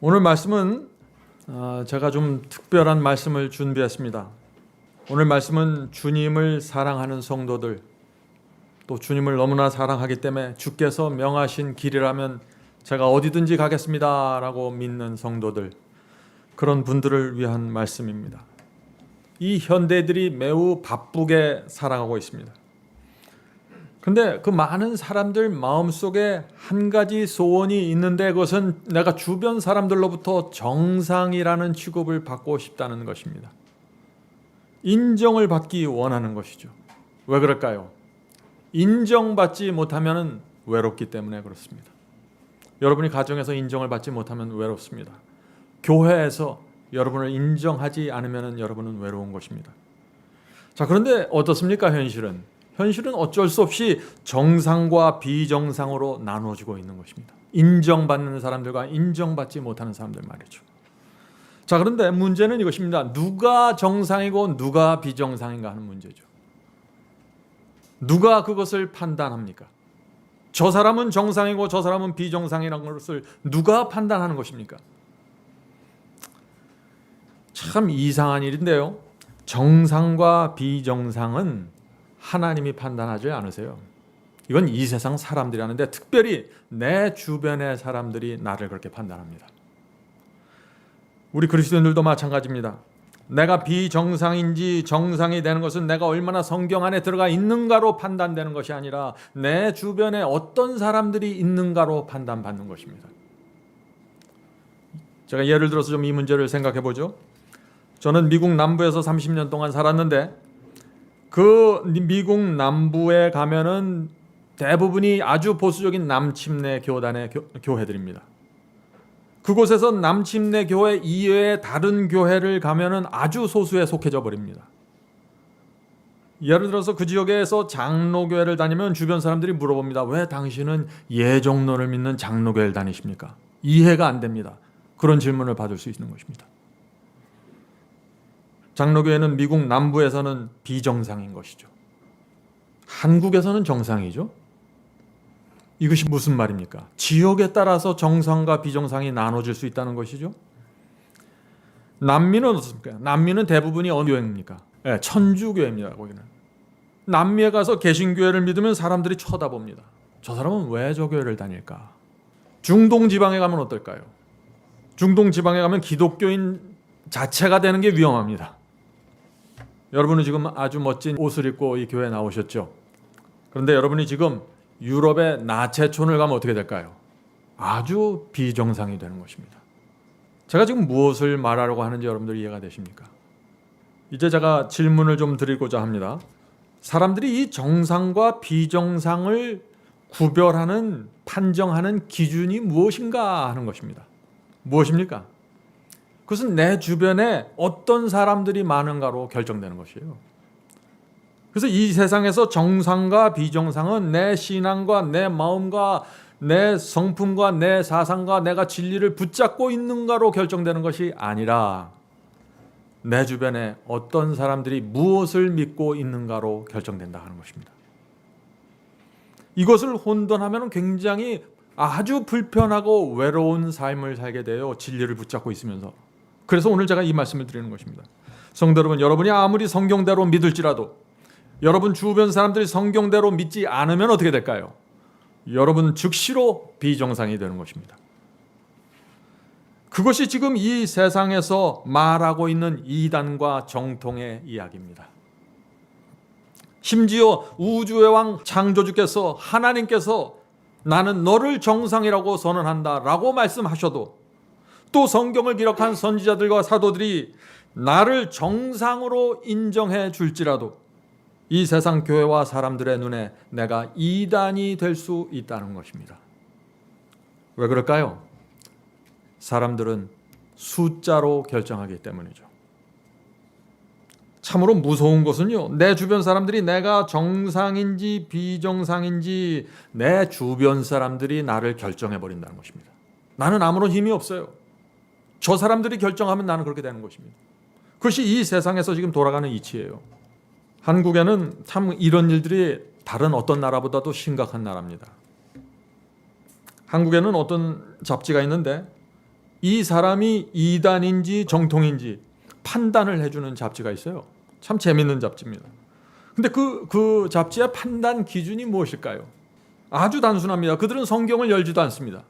오늘 말씀은 제가 좀 특별한 말씀을 준비했습니다. 오늘 말씀은 주님을 사랑하는 성도들, 또 주님을 너무나 사랑하기 때문에 주께서 명하신 길이라면 제가 어디든지 가겠습니다 라고 믿는 성도들, 그런 분들을 위한 말씀입니다. 이 현대들이 매우 바쁘게 살아가고 있습니다. 근데 그 많은 사람들 마음속에 한 가지 소원이 있는데, 그것은 내가 주변 사람들로부터 정상이라는 취급을 받고 싶다는 것입니다. 인정을 받기 원하는 것이죠. 왜 그럴까요? 인정받지 못하면 외롭기 때문에 그렇습니다. 여러분이 가정에서 인정을 받지 못하면 외롭습니다. 교회에서 여러분을 인정하지 않으면 여러분은 외로운 것입니다. 자, 그런데 어떻습니까? 현실은 어쩔 수 없이 정상과 비정상으로 나눠지고 있는 것입니다. 인정받는 사람들과 인정받지 못하는 사람들 말이죠. 자, 그런데 문제는 이것입니다. 누가 정상이고 누가 비정상인가 하는 문제죠. 누가 그것을 판단합니까? 저 사람은 정상이고 저 사람은 비정상이라는 것을 누가 판단하는 것입니까? 참 이상한 일인데요. 정상과 비정상은 하나님이 판단하지 않으세요. 이건 이 세상 사람들이 하는데, 특별히 내 주변의 사람들이 나를 그렇게 판단합니다. 우리 그리스도인들도 마찬가지입니다. 내가 비정상인지 정상이 되는 것은 내가 얼마나 성경 안에 들어가 있는가로 판단되는 것이 아니라 내 주변에 어떤 사람들이 있는가로 판단받는 것입니다. 제가 예를 들어서 좀 이 문제를 생각해 보죠. 저는 미국 남부에서 30년 동안 살았는데, 그 미국 남부에 가면은 대부분이 아주 보수적인 남침내 교단의 교회들입니다. 그곳에서 남침내 교회 이외의 다른 교회를 가면은 아주 소수에 속해져 버립니다. 예를 들어서 그 지역에서 장로교회를 다니면 주변 사람들이 물어봅니다. 왜 당신은 예정론을 믿는 장로교회를 다니십니까? 이해가 안 됩니다. 그런 질문을 받을 수 있는 것입니다. 장로교회는 미국 남부에서는 비정상인 것이죠. 한국에서는 정상이죠. 이것이 무슨 말입니까? 지역에 따라서 정상과 비정상이 나눠질 수 있다는 것이죠. 남미는 어떻습니까? 남미는 대부분이 어느 교회입니까? 네, 천주교회입니다. 거기는 남미에 가서 개신교회를 믿으면 사람들이 쳐다봅니다. 저 사람은 왜 저 교회를 다닐까? 중동 지방에 가면 어떨까요? 중동 지방에 가면 기독교인 자체가 되는 게 위험합니다. 여러분은 지금 아주 멋진 옷을 입고 이 교회에 나오셨죠. 그런데 여러분이 지금 유럽의 나체촌을 가면 어떻게 될까요? 아주 비정상이 되는 것입니다. 제가 지금 무엇을 말하려고 하는지 여러분들 이해가 되십니까? 이제 제가 질문을 좀 드리고자 합니다. 사람들이 이 정상과 비정상을 구별하는, 판정하는 기준이 무엇인가 하는 것입니다. 무엇입니까? 그것은 내 주변에 어떤 사람들이 많은가로 결정되는 것이에요. 그래서 이 세상에서 정상과 비정상은 내 신앙과 내 마음과 내 성품과 내 사상과 내가 진리를 붙잡고 있는가로 결정되는 것이 아니라 내 주변에 어떤 사람들이 무엇을 믿고 있는가로 결정된다 하는 것입니다. 이것을 혼돈하면 굉장히 아주 불편하고 외로운 삶을 살게 돼요. 진리를 붙잡고 있으면서. 그래서 오늘 제가 이 말씀을 드리는 것입니다. 성도 여러분, 여러분이 아무리 성경대로 믿을지라도 여러분 주변 사람들이 성경대로 믿지 않으면 어떻게 될까요? 여러분 즉시로 비정상이 되는 것입니다. 그것이 지금 이 세상에서 말하고 있는 이단과 정통의 이야기입니다. 심지어 우주의 왕 창조주께서, 하나님께서 나는 너를 정상이라고 선언한다 라고 말씀하셔도, 또 성경을 기록한 선지자들과 사도들이 나를 정상으로 인정해 줄지라도 이 세상 교회와 사람들의 눈에 내가 이단이 될 수 있다는 것입니다. 왜 그럴까요? 사람들은 숫자로 결정하기 때문이죠. 참으로 무서운 것은요, 내 주변 사람들이 내가 정상인지 비정상인지 내 주변 사람들이 나를 결정해 버린다는 것입니다. 나는 아무런 힘이 없어요. 저 사람들이 결정하면 나는 그렇게 되는 것입니다. 그것이 이 세상에서 지금 돌아가는 이치예요. 한국에는 참 이런 일들이 다른 어떤 나라보다도 심각한 나라입니다. 한국에는 어떤 잡지가 있는데 이 사람이 이단인지 정통인지 판단을 해주는 잡지가 있어요. 참 재밌는 잡지입니다. 근데 그 잡지의 판단 기준이 무엇일까요? 아주 단순합니다. 그들은 성경을 열지도 않습니다.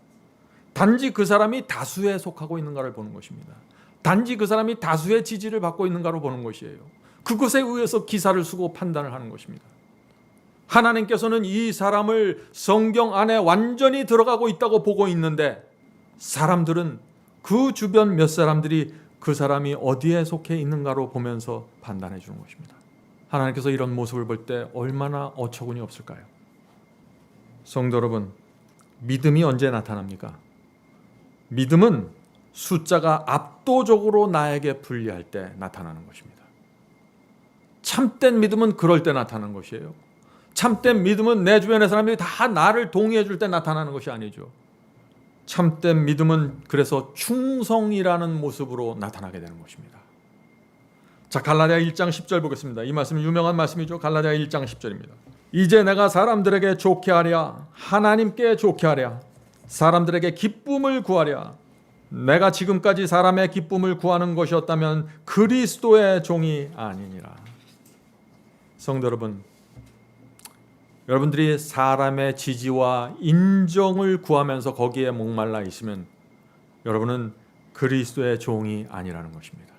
단지 그 사람이 다수에 속하고 있는가를 보는 것입니다. 단지 그 사람이 다수의 지지를 받고 있는가로 보는 것이에요. 그것에 의해서 기사를 쓰고 판단을 하는 것입니다. 하나님께서는 이 사람을 성경 안에 완전히 들어가고 있다고 보고 있는데 사람들은 그 주변 몇 사람들이 그 사람이 어디에 속해 있는가로 보면서 판단해 주는 것입니다. 하나님께서 이런 모습을 볼 때 얼마나 어처구니 없을까요? 성도 여러분, 믿음이 언제 나타납니까? 믿음은 숫자가 압도적으로 나에게 불리할 때 나타나는 것입니다. 참된 믿음은 그럴 때 나타나는 것이에요. 참된 믿음은 내 주변의 사람들이 다 나를 동의해 줄 때 나타나는 것이 아니죠. 참된 믿음은 그래서 충성이라는 모습으로 나타나게 되는 것입니다. 자, 갈라디아 1장 10절 보겠습니다. 이 말씀은 유명한 말씀이죠. 갈라디아 1장 10절입니다. 이제 내가 사람들에게 좋게 하랴, 하나님께 좋게 하랴, 사람들에게 기쁨을 구하랴. 내가 지금까지 사람의 기쁨을 구하는 것이었다면 그리스도의 종이 아니니라. 성도 여러분, 여러분들이 사람의 지지와 인정을 구하면서 거기에 목말라 있으면 여러분은 그리스도의 종이 아니라는 것입니다.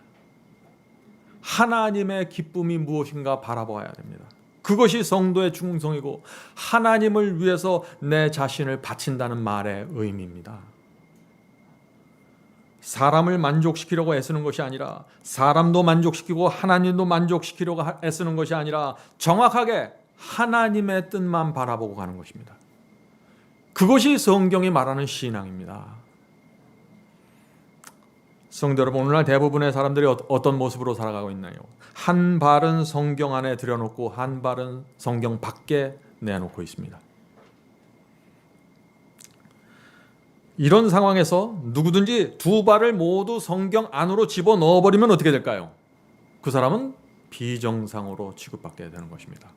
하나님의 기쁨이 무엇인가 바라봐야 됩니다. 그것이 성도의 충성이고 하나님을 위해서 내 자신을 바친다는 말의 의미입니다. 사람을 만족시키려고 애쓰는 것이 아니라 사람도 만족시키고 하나님도 만족시키려고 애쓰는 것이 아니라 정확하게 하나님의 뜻만 바라보고 가는 것입니다. 그것이 성경이 말하는 신앙입니다. 성도 여러분, 오늘날 대부분의 사람들이 어떤 모습으로 살아가고 있나요? 한 발은 성경 안에 들여놓고 한 발은 성경 밖에 내놓고 있습니다. 이런 상황에서 누구든지 두 발을 모두 성경 안으로 집어넣어버리면 어떻게 될까요? 그 사람은 비정상으로 취급받게 되는 것입니다.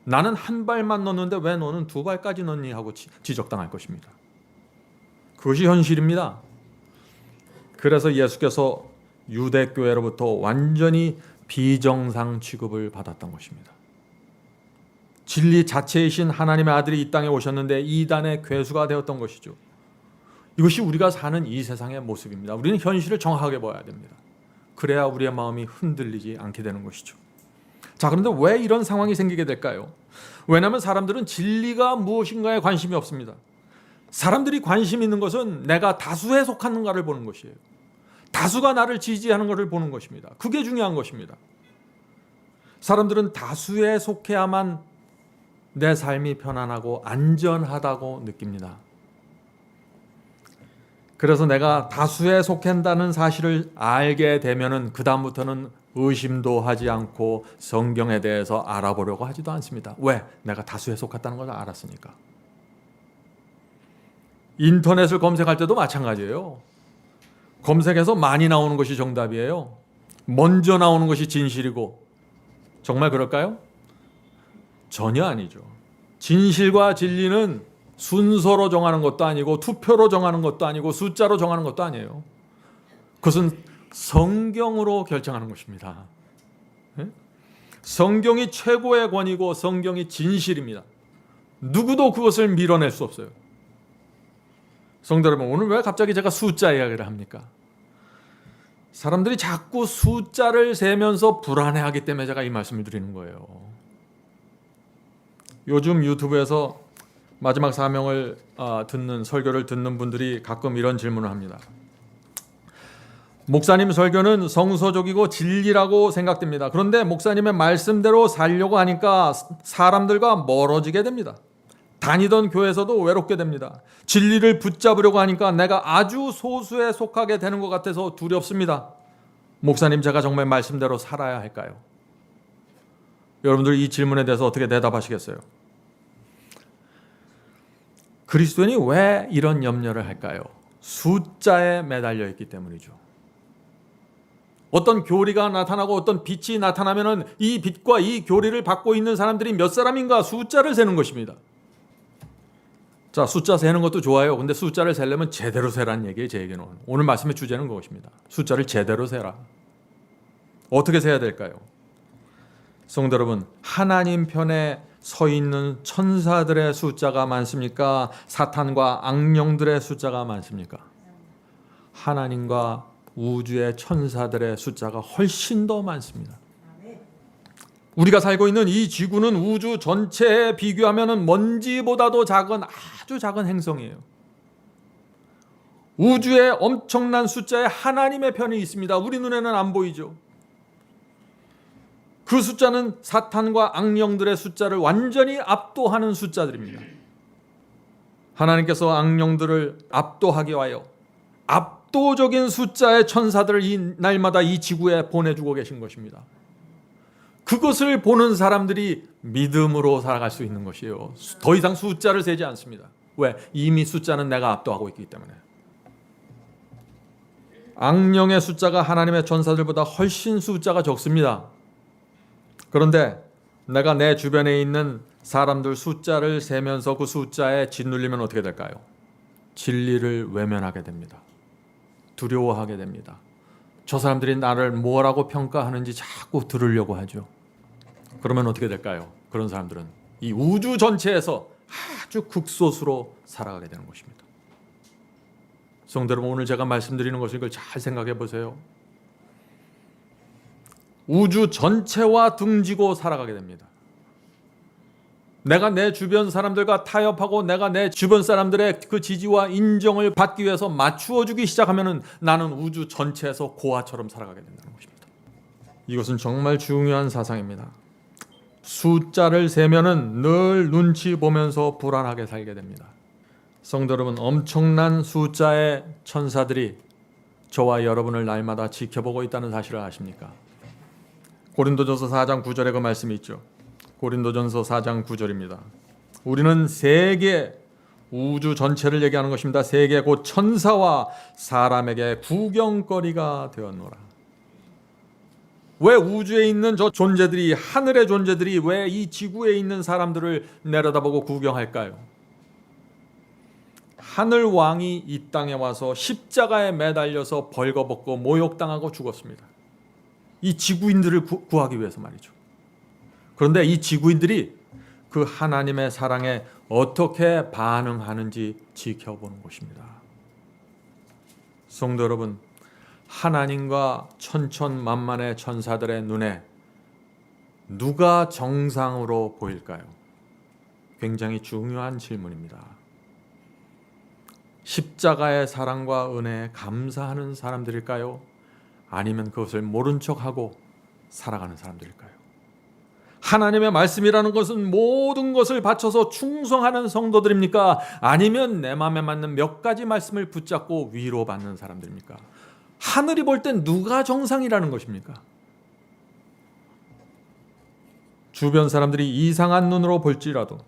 나는 한 발만 넣는데 왜 너는 두 발까지 넣니? 하고 지적당할 것입니다. 그것이 현실입니다. 그래서 예수께서 유대교회로부터 완전히 비정상 취급을 받았던 것입니다. 진리 자체이신 하나님의 아들이 이 땅에 오셨는데 이단의 괴수가 되었던 것이죠. 이것이 우리가 사는 이 세상의 모습입니다. 우리는 현실을 정확하게 봐야 됩니다. 그래야 우리의 마음이 흔들리지 않게 되는 것이죠. 자, 그런데 왜 이런 상황이 생기게 될까요? 왜냐하면 사람들은 진리가 무엇인가에 관심이 없습니다. 사람들이 관심 있는 것은 내가 다수에 속하는가를 보는 것이에요. 다수가 나를 지지하는 것을 보는 것입니다. 그게 중요한 것입니다. 사람들은 다수에 속해야만 내 삶이 편안하고 안전하다고 느낍니다. 그래서 내가 다수에 속한다는 사실을 알게 되면은 그다음부터는 의심도 하지 않고 성경에 대해서 알아보려고 하지도 않습니다. 왜? 내가 다수에 속했다는 걸 알았으니까. 인터넷을 검색할 때도 마찬가지예요. 검색해서 많이 나오는 것이 정답이에요. 먼저 나오는 것이 진실이고. 정말 그럴까요? 전혀 아니죠. 진실과 진리는 순서로 정하는 것도 아니고 투표로 정하는 것도 아니고 숫자로 정하는 것도 아니에요. 그것은 성경으로 결정하는 것입니다. 성경이 최고의 권위고 성경이 진실입니다. 누구도 그것을 밀어낼 수 없어요. 성도 여러분, 오늘 왜 갑자기 제가 숫자 이야기를 합니까? 사람들이 자꾸 숫자를 세면서 불안해하기 때문에 제가 이 말씀을 드리는 거예요. 요즘 유튜브에서 마지막 사명을 듣는 설교를 듣는 분들이 가끔 이런 질문을 합니다. 목사님 설교는 성서적이고 진리라고 생각됩니다. 그런데 목사님의 말씀대로 살려고 하니까 사람들과 멀어지게 됩니다. 다니던 교회에서도 외롭게 됩니다. 진리를 붙잡으려고 하니까 내가 아주 소수에 속하게 되는 것 같아서 두렵습니다. 목사님, 제가 정말 말씀대로 살아야 할까요? 여러분들 이 질문에 대해서 어떻게 대답하시겠어요? 그리스도인이 왜 이런 염려를 할까요? 숫자에 매달려 있기 때문이죠. 어떤 교리가 나타나고 어떤 빛이 나타나면은 이 빛과 이 교리를 받고 있는 사람들이 몇 사람인가 숫자를 세는 것입니다. 자, 숫자 세는 것도 좋아요. 근데 숫자를 세려면 제대로 세라는 얘기예요, 제 얘기는. 오늘 말씀의 주제는 그것입니다. 숫자를 제대로 세라. 어떻게 세야 될까요? 성도 여러분, 하나님 편에 서 있는 천사들의 숫자가 많습니까? 사탄과 악령들의 숫자가 많습니까? 하나님과 우주의 천사들의 숫자가 훨씬 더 많습니다. 우리가 살고 있는 이 지구는 우주 전체에 비교하면 먼지보다도 작은 아주 작은 행성이에요. 우주에 엄청난 숫자의 하나님의 편이 있습니다. 우리 눈에는 안 보이죠. 그 숫자는 사탄과 악령들의 숫자를 완전히 압도하는 숫자들입니다. 하나님께서 악령들을 압도하기 위하여 압도적인 숫자의 천사들을 이 날마다 이 지구에 보내주고 계신 것입니다. 그것을 보는 사람들이 믿음으로 살아갈 수 있는 것이에요. 더 이상 숫자를 세지 않습니다. 왜? 이미 숫자는 내가 압도하고 있기 때문에. 악령의 숫자가 하나님의 천사들보다 훨씬 숫자가 적습니다. 그런데 내가 내 주변에 있는 사람들 숫자를 세면서 그 숫자에 짓눌리면 어떻게 될까요? 진리를 외면하게 됩니다. 두려워하게 됩니다. 저 사람들이 나를 뭐라고 평가하는지 자꾸 들으려고 하죠. 그러면 어떻게 될까요? 그런 사람들은 이 우주 전체에서 아주 극소수로 살아가게 되는 것입니다. 성도 여러분, 오늘 제가 말씀드리는 것을 이걸 잘 생각해 보세요. 우주 전체와 등지고 살아가게 됩니다. 내가 내 주변 사람들과 타협하고 내가 내 주변 사람들의 그 지지와 인정을 받기 위해서 맞추어주기 시작하면 나는 우주 전체에서 고아처럼 살아가게 된다는 것입니다. 이것은 정말 중요한 사상입니다. 숫자를 세면은 늘 눈치 보면서 불안하게 살게 됩니다. 성도 여러분, 엄청난 숫자의 천사들이 저와 여러분을 날마다 지켜보고 있다는 사실을 아십니까? 고린도전서 4장 9절에 그 말씀이 있죠. 고린도전서 4장 9절입니다. 우리는 세계, 우주 전체를 얘기하는 것입니다. 세계 곧 천사와 사람에게 구경거리가 되었노라. 왜 우주에 있는 저 존재들이, 하늘의 존재들이 왜 이 지구에 있는 사람들을 내려다보고 구경할까요? 하늘 왕이 이 땅에 와서 십자가에 매달려서 벌거벗고 모욕당하고 죽었습니다. 이 지구인들을 구하기 위해서 말이죠. 그런데 이 지구인들이 그 하나님의 사랑에 어떻게 반응하는지 지켜보는 것입니다. 성도 여러분, 하나님과 천천만만의 천사들의 눈에 누가 정상으로 보일까요? 굉장히 중요한 질문입니다. 십자가의 사랑과 은혜에 감사하는 사람들일까요? 아니면 그것을 모른 척하고 살아가는 사람들일까요? 하나님의 말씀이라는 것은 모든 것을 바쳐서 충성하는 성도들입니까? 아니면 내 마음에 맞는 몇 가지 말씀을 붙잡고 위로받는 사람들입니까? 하늘이 볼 땐 누가 정상이라는 것입니까? 주변 사람들이 이상한 눈으로 볼지라도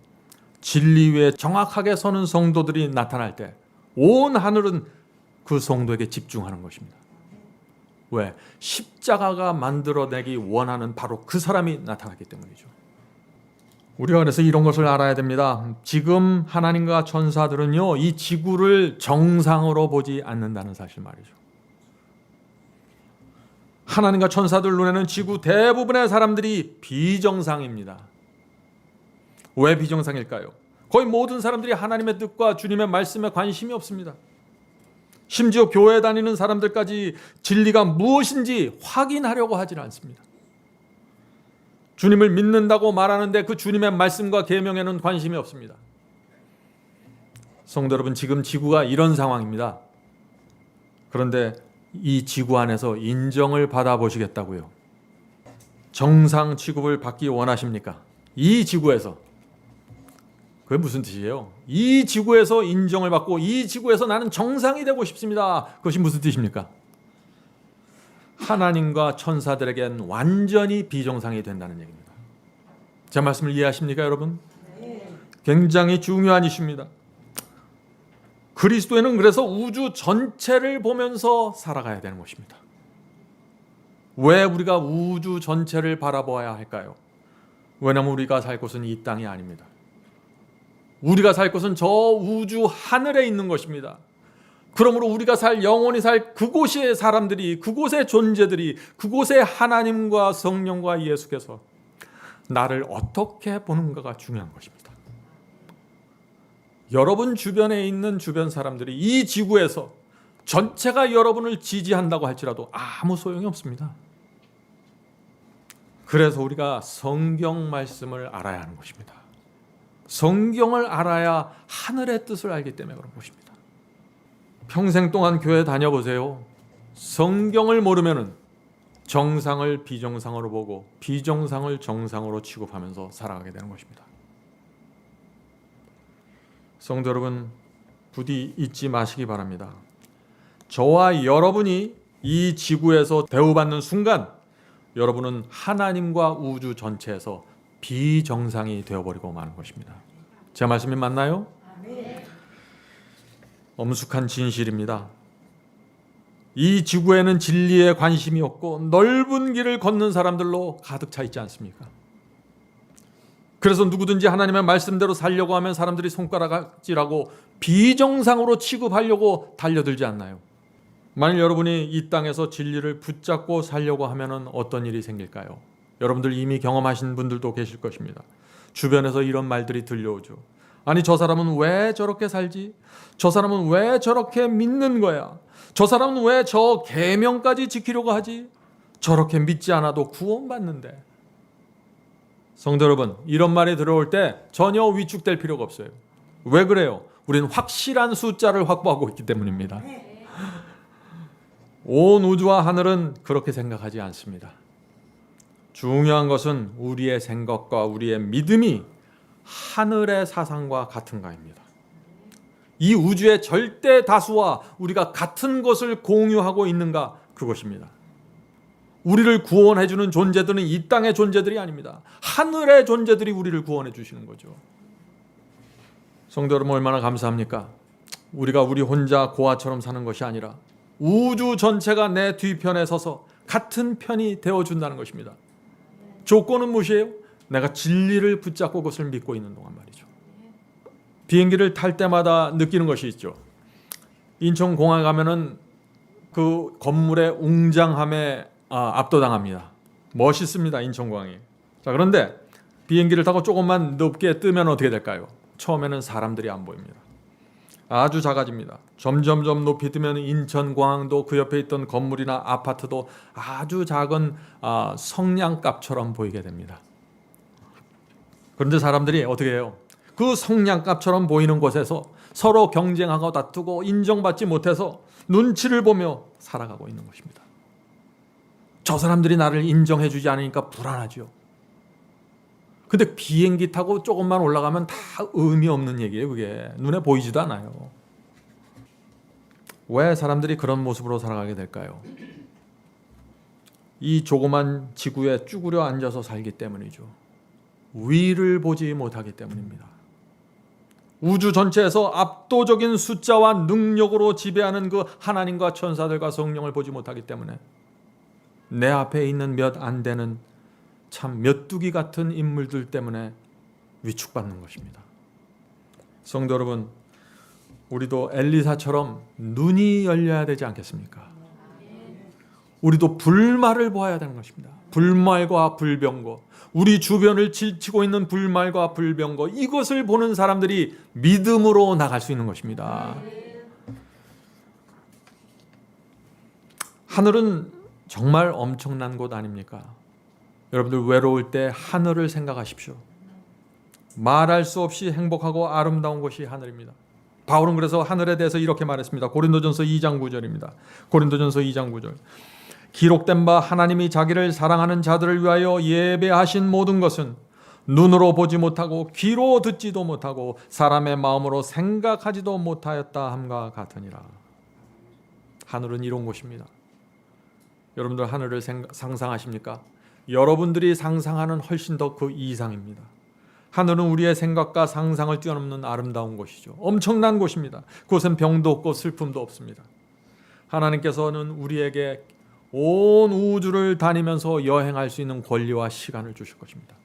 진리 위에 정확하게 서는 성도들이 나타날 때 온 하늘은 그 성도에게 집중하는 것입니다. 왜? 십자가가 만들어내기 원하는 바로 그 사람이 나타났기 때문이죠. 우리가 그래서 이런 것을 알아야 됩니다. 지금 하나님과 천사들은요, 이 지구를 정상으로 보지 않는다는 사실 말이죠. 하나님과 천사들 눈에는 지구 대부분의 사람들이 비정상입니다. 왜 비정상일까요? 거의 모든 사람들이 하나님의 뜻과 주님의 말씀에 관심이 없습니다. 심지어 교회 다니는 사람들까지 진리가 무엇인지 확인하려고 하지는 않습니다. 주님을 믿는다고 말하는데 그 주님의 말씀과 계명에는 관심이 없습니다. 성도 여러분, 지금 지구가 이런 상황입니다. 그런데 이 지구 안에서 인정을 받아보시겠다고요? 정상 취급을 받기 원하십니까? 이 지구에서. 그게 무슨 뜻이에요? 이 지구에서 인정을 받고 이 지구에서 나는 정상이 되고 싶습니다. 그것이 무슨 뜻입니까? 하나님과 천사들에겐 완전히 비정상이 된다는 얘기입니다. 제 말씀을 이해하십니까, 여러분? 굉장히 중요한 이슈입니다. 그리스도인은 그래서 우주 전체를 보면서 살아가야 되는 것입니다. 왜 우리가 우주 전체를 바라보아야 할까요? 왜냐하면 우리가 살 곳은 이 땅이 아닙니다. 우리가 살 곳은 저 우주 하늘에 있는 것입니다. 그러므로 우리가 영원히 살 그곳의 사람들이, 그곳의 존재들이, 그곳의 하나님과 성령과 예수께서 나를 어떻게 보는가가 중요한 것입니다. 여러분 주변에 있는 주변 사람들이 이 지구에서 전체가 여러분을 지지한다고 할지라도 아무 소용이 없습니다. 그래서 우리가 성경 말씀을 알아야 하는 것입니다. 성경을 알아야 하늘의 뜻을 알기 때문에 그런 것입니다. 평생 동안 교회 다녀보세요. 성경을 모르면 정상을 비정상으로 보고 비정상을 정상으로 취급하면서 살아가게 되는 것입니다. 성도 여러분, 부디 잊지 마시기 바랍니다. 저와 여러분이 이 지구에서 대우받는 순간 여러분은 하나님과 우주 전체에서 비정상이 되어버리고 마는 것입니다. 제 말씀이 맞나요? 엄숙한 진실입니다. 이 지구에는 진리에 관심이 없고 넓은 길을 걷는 사람들로 가득 차 있지 않습니까? 그래서 누구든지 하나님의 말씀대로 살려고 하면 사람들이 손가락질하고 비정상으로 취급하려고 달려들지 않나요? 만일 여러분이 이 땅에서 진리를 붙잡고 살려고 하면 어떤 일이 생길까요? 여러분들 이미 경험하신 분들도 계실 것입니다. 주변에서 이런 말들이 들려오죠. 아니, 저 사람은 왜 저렇게 살지? 저 사람은 왜 저렇게 믿는 거야? 저 사람은 왜 저 계명까지 지키려고 하지? 저렇게 믿지 않아도 구원받는데. 성도 여러분, 이런 말이 들어올 때 전혀 위축될 필요가 없어요. 왜 그래요? 우리는 확실한 숫자를 확보하고 있기 때문입니다. 온 우주와 하늘은 그렇게 생각하지 않습니다. 중요한 것은 우리의 생각과 우리의 믿음이 하늘의 사상과 같은가입니다. 이 우주의 절대 다수와 우리가 같은 것을 공유하고 있는가, 그것입니다. 우리를 구원해 주는 존재들은 이 땅의 존재들이 아닙니다. 하늘의 존재들이 우리를 구원해 주시는 거죠. 성도 여러분, 얼마나 감사합니까? 우리가 우리 혼자 고아처럼 사는 것이 아니라 우주 전체가 내 뒤편에 서서 같은 편이 되어준다는 것입니다. 조건은 무엇이에요? 내가 진리를 붙잡고 그것을 믿고 있는 동안 말이죠. 비행기를 탈 때마다 느끼는 것이 있죠. 인천공항에 가면은 그 건물의 웅장함에 압도당합니다. 멋있습니다, 인천공항이. 자, 그런데 비행기를 타고 조금만 높게 뜨면 어떻게 될까요? 처음에는 사람들이 안 보입니다. 아주 작아집니다. 점점점 높이 뜨면 인천공항도 그 옆에 있던 건물이나 아파트도 아주 작은 성냥갑처럼 보이게 됩니다. 그런데 사람들이 어떻게 해요? 그 성냥갑처럼 보이는 곳에서 서로 경쟁하고 다투고 인정받지 못해서 눈치를 보며 살아가고 있는 것입니다. 저 사람들이 나를 인정해 주지 않으니까 불안하죠. 근데 비행기 타고 조금만 올라가면 다 의미 없는 얘기예요. 그게 눈에 보이지도 않아요. 왜 사람들이 그런 모습으로 살아가게 될까요? 이 조그만 지구에 쭈그려 앉아서 살기 때문이죠. 위를 보지 못하기 때문입니다. 우주 전체에서 압도적인 숫자와 능력으로 지배하는 그 하나님과 천사들과 성령을 보지 못하기 때문에 내 앞에 있는 몇 안 되는 참 메뚜기 같은 인물들 때문에 위축받는 것입니다. 성도 여러분, 우리도 엘리사처럼 눈이 열려야 되지 않겠습니까? 우리도 불말을 보아야 되는 것입니다. 불말과 불병거, 우리 주변을 지치고 있는 불말과 불병거, 이것을 보는 사람들이 믿음으로 나갈 수 있는 것입니다. 하늘은 정말 엄청난 곳 아닙니까? 여러분들 외로울 때 하늘을 생각하십시오. 말할 수 없이 행복하고 아름다운 곳이 하늘입니다. 바울은 그래서 하늘에 대해서 이렇게 말했습니다. 고린도전서 2장 9절입니다. 고린도전서 2장 9절. 기록된 바 하나님이 자기를 사랑하는 자들을 위하여 예배하신 모든 것은 눈으로 보지 못하고 귀로 듣지도 못하고 사람의 마음으로 생각하지도 못하였다 함과 같으니라. 하늘은 이런 곳입니다. 여러분들 하늘을 상상하십니까? 여러분들이 상상하는 훨씬 더 그 이상입니다. 하늘은 우리의 생각과 상상을 뛰어넘는 아름다운 곳이죠. 엄청난 곳입니다. 그곳은 병도 없고 슬픔도 없습니다. 하나님께서는 우리에게 온 우주를 다니면서 여행할 수 있는 권리와 시간을 주실 것입니다.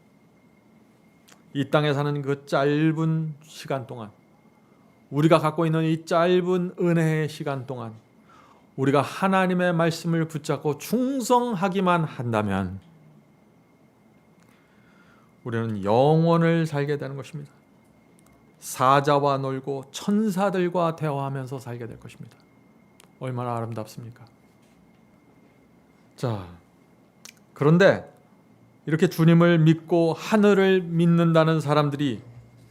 이 땅에 사는 그 짧은 시간 동안, 우리가 갖고 있는 이 짧은 은혜의 시간 동안 우리가 하나님의 말씀을 붙잡고 충성하기만 한다면 우리는 영원을 살게 되는 것입니다. 사자와 놀고 천사들과 대화하면서 살게 될 것입니다. 얼마나 아름답습니까? 자, 그런데 이렇게 주님을 믿고 하늘을 믿는다는 사람들이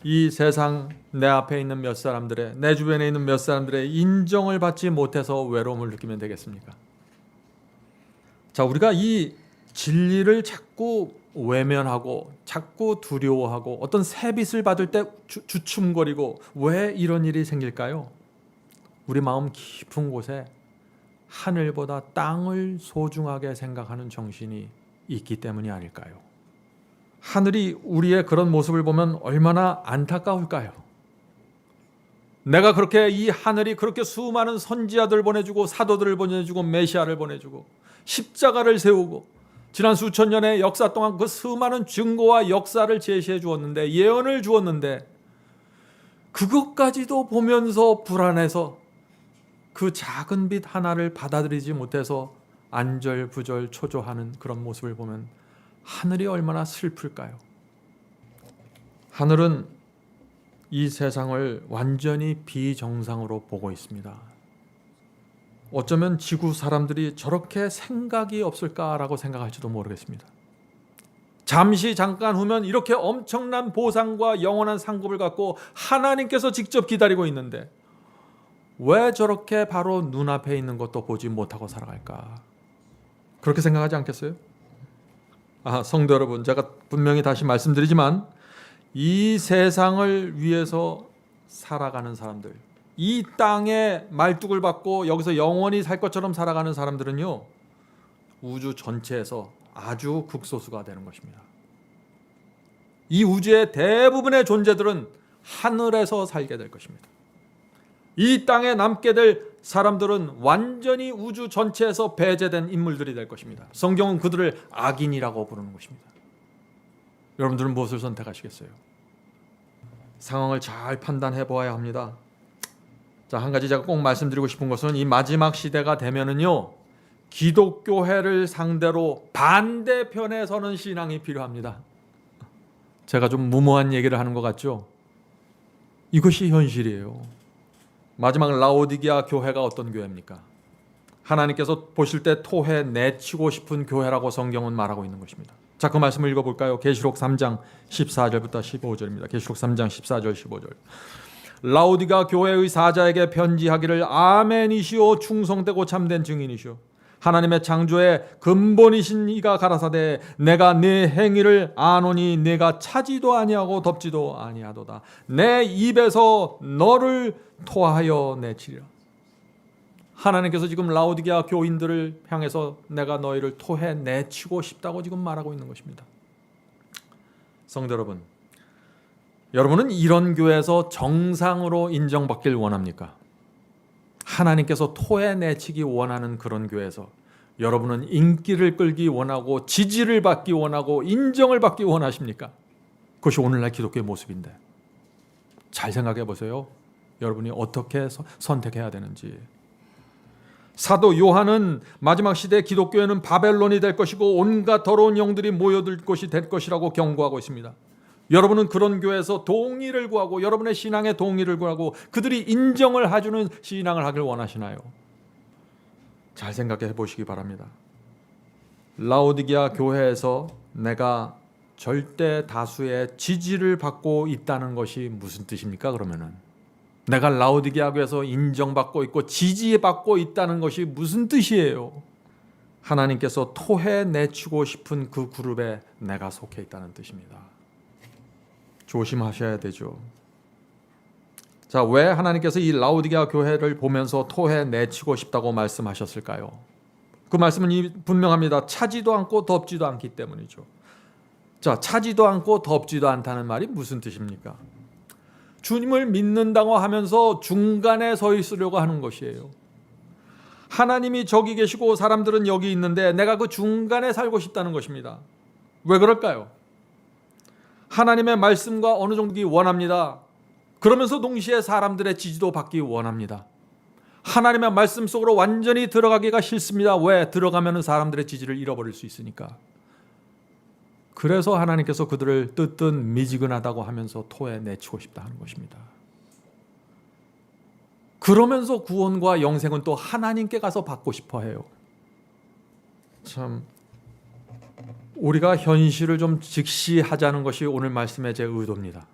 이 세상 내 앞에 있는 몇 사람들의, 내 주변에 있는 몇 사람들의 인정을 받지 못해서 외로움을 느끼면 되겠습니까? 자, 우리가 이 진리를 자꾸 외면하고 자꾸 두려워하고 어떤 세빛을 받을 때 주춤거리고 왜 이런 일이 생길까요? 우리 마음 깊은 곳에 하늘보다 땅을 소중하게 생각하는 정신이 있기 때문이 아닐까요? 하늘이 우리의 그런 모습을 보면 얼마나 안타까울까요? 내가 그렇게, 이 하늘이 그렇게 수많은 선지자들 보내주고 사도들을 보내주고 메시아를 보내주고 십자가를 세우고 지난 수천 년의 역사 동안 그 수많은 증거와 역사를 제시해 주었는데, 예언을 주었는데, 그것까지도 보면서 불안해서 그 작은 빛 하나를 받아들이지 못해서 안절부절 초조하는 그런 모습을 보면 하늘이 얼마나 슬플까요? 하늘은 이 세상을 완전히 비정상으로 보고 있습니다. 어쩌면 지구 사람들이 저렇게 생각이 없을까라고 생각할지도 모르겠습니다. 잠깐 후면 이렇게 엄청난 보상과 영원한 상급을 갖고 하나님께서 직접 기다리고 있는데 왜 저렇게 바로 눈앞에 있는 것도 보지 못하고 살아갈까? 그렇게 생각하지 않겠어요? 성도 여러분, 제가 분명히 다시 말씀드리지만 이 세상을 위해서 살아가는 사람들, 이 땅에 말뚝을 받고 여기서 영원히 살 것처럼 살아가는 사람들은요, 우주 전체에서 아주 극소수가 되는 것입니다. 이 우주의 대부분의 존재들은 하늘에서 살게 될 것입니다. 이 땅에 남게 될 사람들은 완전히 우주 전체에서 배제된 인물들이 될 것입니다. 성경은 그들을 악인이라고 부르는 것입니다. 여러분들은 무엇을 선택하시겠어요? 상황을 잘 판단해 보아야 합니다. 자, 한 가지 제가 꼭 말씀드리고 싶은 것은 이 마지막 시대가 되면은요, 기독교회를 상대로 반대편에 서는 신앙이 필요합니다. 제가 좀 무모한 얘기를 하는 것 같죠? 이것이 현실이에요. 마지막 라오디게아 교회가 어떤 교회입니까? 하나님께서 보실 때 토해 내치고 싶은 교회라고 성경은 말하고 있는 것입니다. 자, 그 말씀을 읽어볼까요? 계시록 3장 14절부터 15절입니다. 계시록 3장 14절 15절. 라오디게아 교회의 사자에게 편지하기를 아멘이시오, 충성되고 참된 증인이시오. 하나님의 창조의 근본이신 이가 가라사대 내가 네 행위를 아노니 네가 차지도 아니하고 덥지도 아니하도다. 내 입에서 너를 토하여 내치리라. 하나님께서 지금 라오디게아 교인들을 향해서 내가 너희를 토해 내치고 싶다고 지금 말하고 있는 것입니다. 성도 여러분, 여러분은 이런 교회에서 정상으로 인정받길 원합니까? 하나님께서 토해 내치기 원하는 그런 교회에서 여러분은 인기를 끌기 원하고 지지를 받기 원하고 인정을 받기 원하십니까? 그것이 오늘날 기독교의 모습인데 잘 생각해 보세요. 여러분이 어떻게 선택해야 되는지. 사도 요한은 마지막 시대 기독교회는 바벨론이 될 것이고 온갖 더러운 영들이 모여들 것이 될 것이라고 경고하고 있습니다. 여러분은 그런 교회에서 동의를 구하고 여러분의 신앙에 동의를 구하고 그들이 인정을 해주는 신앙을 하길 원하시나요? 잘 생각해 보시기 바랍니다. 라오디게아 교회에서 내가 절대 다수의 지지를 받고 있다는 것이 무슨 뜻입니까? 그러면은 내가 라오디게아 교회에서 인정받고 있고 지지받고 있다는 것이 무슨 뜻이에요? 하나님께서 토해 내치고 싶은 그 그룹에 내가 속해 있다는 뜻입니다. 조심하셔야 되죠. 자, 왜 하나님께서 이 라오디게아 교회를 보면서 토해 내치고 싶다고 말씀하셨을까요? 그 말씀은 분명합니다. 차지도 않고 덥지도 않기 때문이죠. 자, 차지도 않고 덥지도 않다는 말이 무슨 뜻입니까? 주님을 믿는다고 하면서 중간에 서 있으려고 하는 것이에요. 하나님이 저기 계시고 사람들은 여기 있는데 내가 그 중간에 살고 싶다는 것입니다. 왜 그럴까요? 하나님의 말씀과 어느 정도 원합니다. 그러면서 동시에 사람들의 지지도 받기 원합니다. 하나님의 말씀 속으로 완전히 들어가기가 싫습니다. 왜? 들어가면 사람들의 지지를 잃어버릴 수 있으니까. 그래서 하나님께서 그들을 뜨뜻 미지근하다고 하면서 토에 내치고 싶다 하는 것입니다. 그러면서 구원과 영생은 또 하나님께 가서 받고 싶어 해요. 참, 우리가 현실을 좀 직시하자는 것이 오늘 말씀의 제 의도입니다.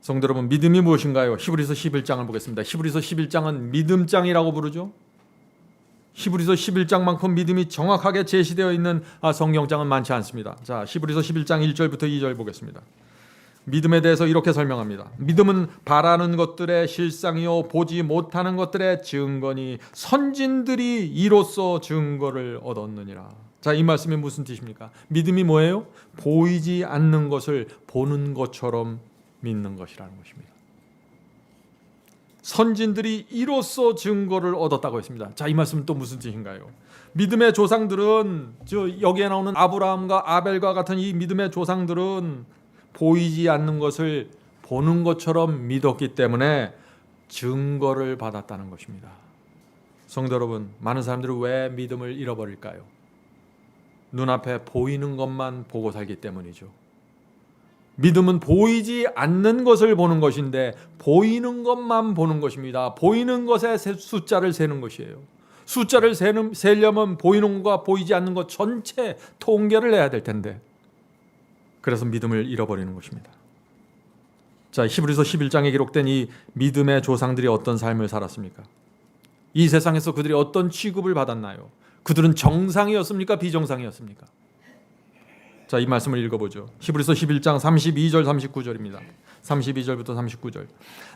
성도 여러분, 믿음이 무엇인가요? 히브리서 11장을 보겠습니다. 히브리서 11장은 믿음장이라고 부르죠. 히브리서 11장만큼 믿음이 정확하게 제시되어 있는 성경장은 많지 않습니다. 자, 히브리서 11장 1절부터 2절 보겠습니다. 믿음에 대해서 이렇게 설명합니다. 믿음은 바라는 것들의 실상이요 보지 못하는 것들의 증거니 선진들이 이로써 증거를 얻었느니라. 자, 이 말씀이 무슨 뜻입니까? 믿음이 뭐예요? 보이지 않는 것을 보는 것처럼 믿는 것이라는 것입니다. 선진들이 이로써 증거를 얻었다고 했습니다. 자, 이 말씀은 또 무슨 뜻인가요? 믿음의 조상들은, 여기에 나오는 아브라함과 아벨과 같은 이 믿음의 조상들은 보이지 않는 것을 보는 것처럼 믿었기 때문에 증거를 받았다는 것입니다. 성도 여러분, 많은 사람들은 왜 믿음을 잃어버릴까요? 눈앞에 보이는 것만 보고 살기 때문이죠. 믿음은 보이지 않는 것을 보는 것인데 보이는 것만 보는 것입니다. 보이는 것에 숫자를 세는 것이에요. 숫자를 세려면 보이는 것과 보이지 않는 것 전체 통계를 내야 될 텐데, 그래서 믿음을 잃어버리는 것입니다. 자, 히브리서 11장에 기록된 이 믿음의 조상들이 어떤 삶을 살았습니까? 이 세상에서 그들이 어떤 취급을 받았나요? 그들은 정상이었습니까? 비정상이었습니까? 자, 이 말씀을 읽어보죠. 히브리서 11장 32절 39절입니다. 32절부터 39절.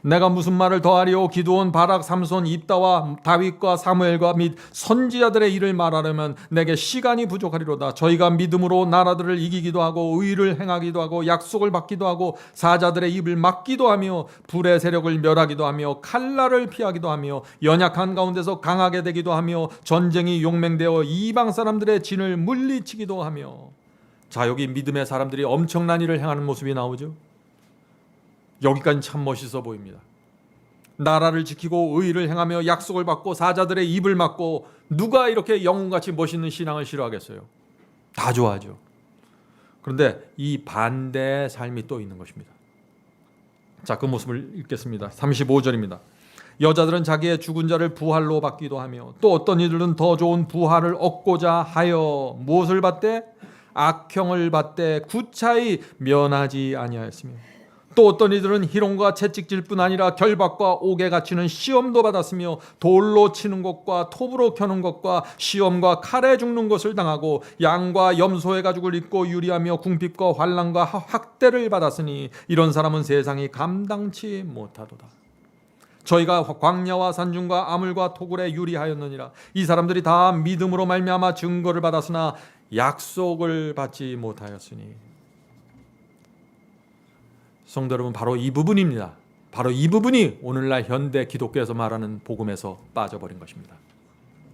내가 무슨 말을 더하리요? 기드온, 바락, 삼손, 입다와 다윗과 사무엘과 및 선지자들의 일을 말하려면 내게 시간이 부족하리로다. 저희가 믿음으로 나라들을 이기기도 하고 의를 행하기도 하고 약속을 받기도 하고 사자들의 입을 막기도 하며 불의 세력을 멸하기도 하며 칼날을 피하기도 하며 연약한 가운데서 강하게 되기도 하며 전쟁이 용맹되어 이방 사람들의 진을 물리치기도 하며. 자, 여기 믿음의 사람들이 엄청난 일을 행하는 모습이 나오죠. 여기까지 참 멋있어 보입니다. 나라를 지키고 의를 행하며 약속을 받고 사자들의 입을 막고, 누가 이렇게 영웅같이 멋있는 신앙을 싫어하겠어요? 다 좋아하죠. 그런데 이 반대의 삶이 또 있는 것입니다. 자, 그 모습을 읽겠습니다. 35절입니다. 여자들은 자기의 죽은 자를 부활로 받기도 하며 또 어떤 이들은 더 좋은 부활을 얻고자 하여 무엇을 받되? 악형을 받되 구차히 면하지 아니하였으며 또 어떤 이들은 희롱과 채찍질뿐 아니라 결박과 옥에 갇히는 시험도 받았으며 돌로 치는 것과 톱으로 켜는 것과 시험과 칼에 죽는 것을 당하고 양과 염소의 가죽을 입고 유리하며 궁핍과 환난과 학대를 받았으니 이런 사람은 세상이 감당치 못하도다. 저희가 광야와 산중과 아물과 토굴에 유리하였느니라. 이 사람들이 다 믿음으로 말미암아 증거를 받았으나 약속을 받지 못하였으니. 성도 여러분, 바로 이 부분입니다. 바로 이 부분이 오늘날 현대 기독교에서 말하는 복음에서 빠져버린 것입니다.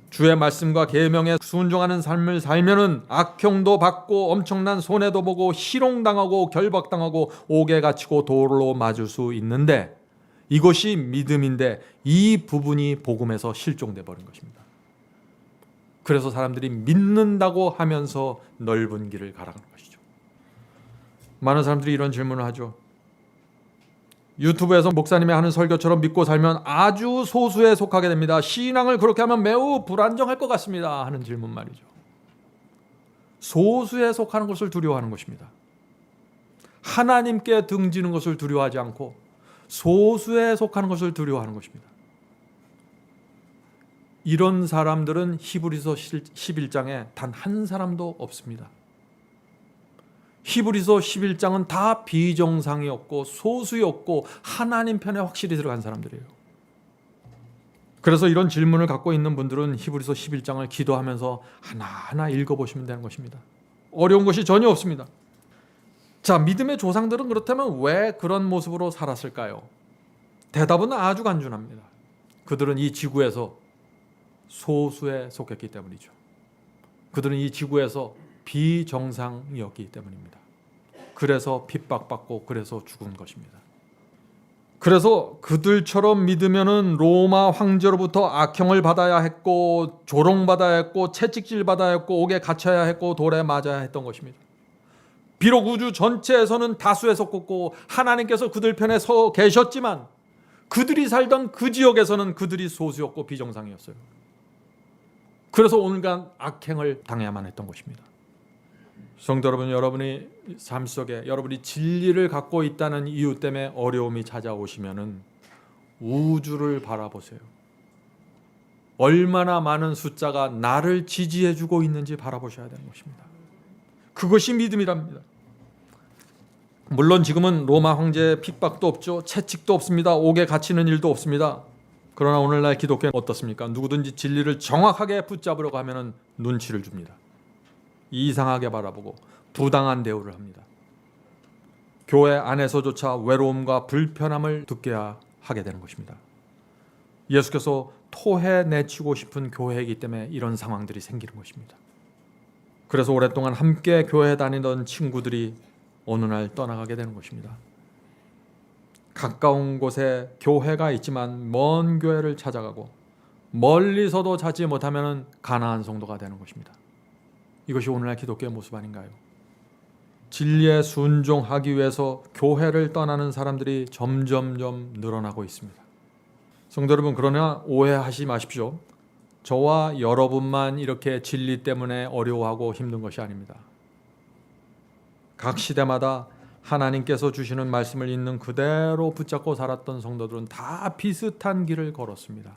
주의 말씀과 계명에 순종하는 삶을 살면은 악형도 받고 엄청난 손해도 보고 희롱당하고 결박당하고 옥에 갇히고 돌로 맞을 수 있는데, 이것이 믿음인데 이 부분이 복음에서 실종돼 버린 것입니다. 그래서 사람들이 믿는다고 하면서 넓은 길을 가라는 것이죠. 많은 사람들이 이런 질문을 하죠. 유튜브에서 목사님이 하는 설교처럼 믿고 살면 아주 소수에 속하게 됩니다. 신앙을 그렇게 하면 매우 불안정할 것 같습니다 하는 질문 말이죠. 소수에 속하는 것을 두려워하는 것입니다. 하나님께 등지는 것을 두려워하지 않고 소수에 속하는 것을 두려워하는 것입니다. 이런 사람들은 히브리서 11장에 단 한 사람도 없습니다. 히브리서 11장은 다 비정상이었고 소수였고 하나님 편에 확실히 들어간 사람들이에요. 그래서 이런 질문을 갖고 있는 분들은 히브리서 11장을 기도하면서 하나하나 읽어보시면 되는 것입니다. 어려운 것이 전혀 없습니다. 자, 믿음의 조상들은 그렇다면 왜 그런 모습으로 살았을까요? 대답은 아주 간단합니다. 그들은 이 지구에서 소수에 속했기 때문이죠. 그들은 이 지구에서 비정상이었기 때문입니다. 그래서 핍박받고 그래서 죽은 것입니다. 그래서 그들처럼 믿으면은 로마 황제로부터 악형을 받아야 했고 조롱받아야 했고 채찍질 받아야 했고 옥에 갇혀야 했고 돌에 맞아야 했던 것입니다. 비록 우주 전체에서는 다수에 속했고 하나님께서 그들 편에 서 계셨지만 그들이 살던 그 지역에서는 그들이 소수였고 비정상이었어요. 그래서 온갖 악행을 당해야만 했던 것입니다. 성도 여러분, 여러분이 삶 속에 여러분이 진리를 갖고 있다는 이유 때문에 어려움이 찾아오시면은 우주를 바라보세요. 얼마나 많은 숫자가 나를 지지해주고 있는지 바라보셔야 되는 것입니다. 그것이 믿음이랍니다. 물론 지금은 로마 황제의 핍박도 없죠. 채찍도 없습니다. 옥에 갇히는 일도 없습니다. 그러나 오늘날 기독교는 어떻습니까? 누구든지 진리를 정확하게 붙잡으려고 하면은 눈치를 줍니다. 이상하게 바라보고 부당한 대우를 합니다. 교회 안에서조차 외로움과 불편함을 듣게 하게 되는 것입니다. 예수께서 토해내치고 싶은 교회이기 때문에 이런 상황들이 생기는 것입니다. 그래서 오랫동안 함께 교회 다니던 친구들이 어느 날 떠나가게 되는 것입니다. 가까운 곳에 교회가 있지만 먼 교회를 찾아가고 멀리서도 찾지 못하면 가나안 성도가 되는 것입니다. 이것이 오늘날 기독교의 모습 아닌가요? 진리에 순종하기 위해서 교회를 떠나는 사람들이 점점점 늘어나고 있습니다. 성도 여러분, 그러나 오해하지 마십시오. 저와 여러분만 이렇게 진리 때문에 어려워하고 힘든 것이 아닙니다. 각 시대마다 하나님께서 주시는 말씀을 있는 그대로 붙잡고 살았던 성도들은 다 비슷한 길을 걸었습니다.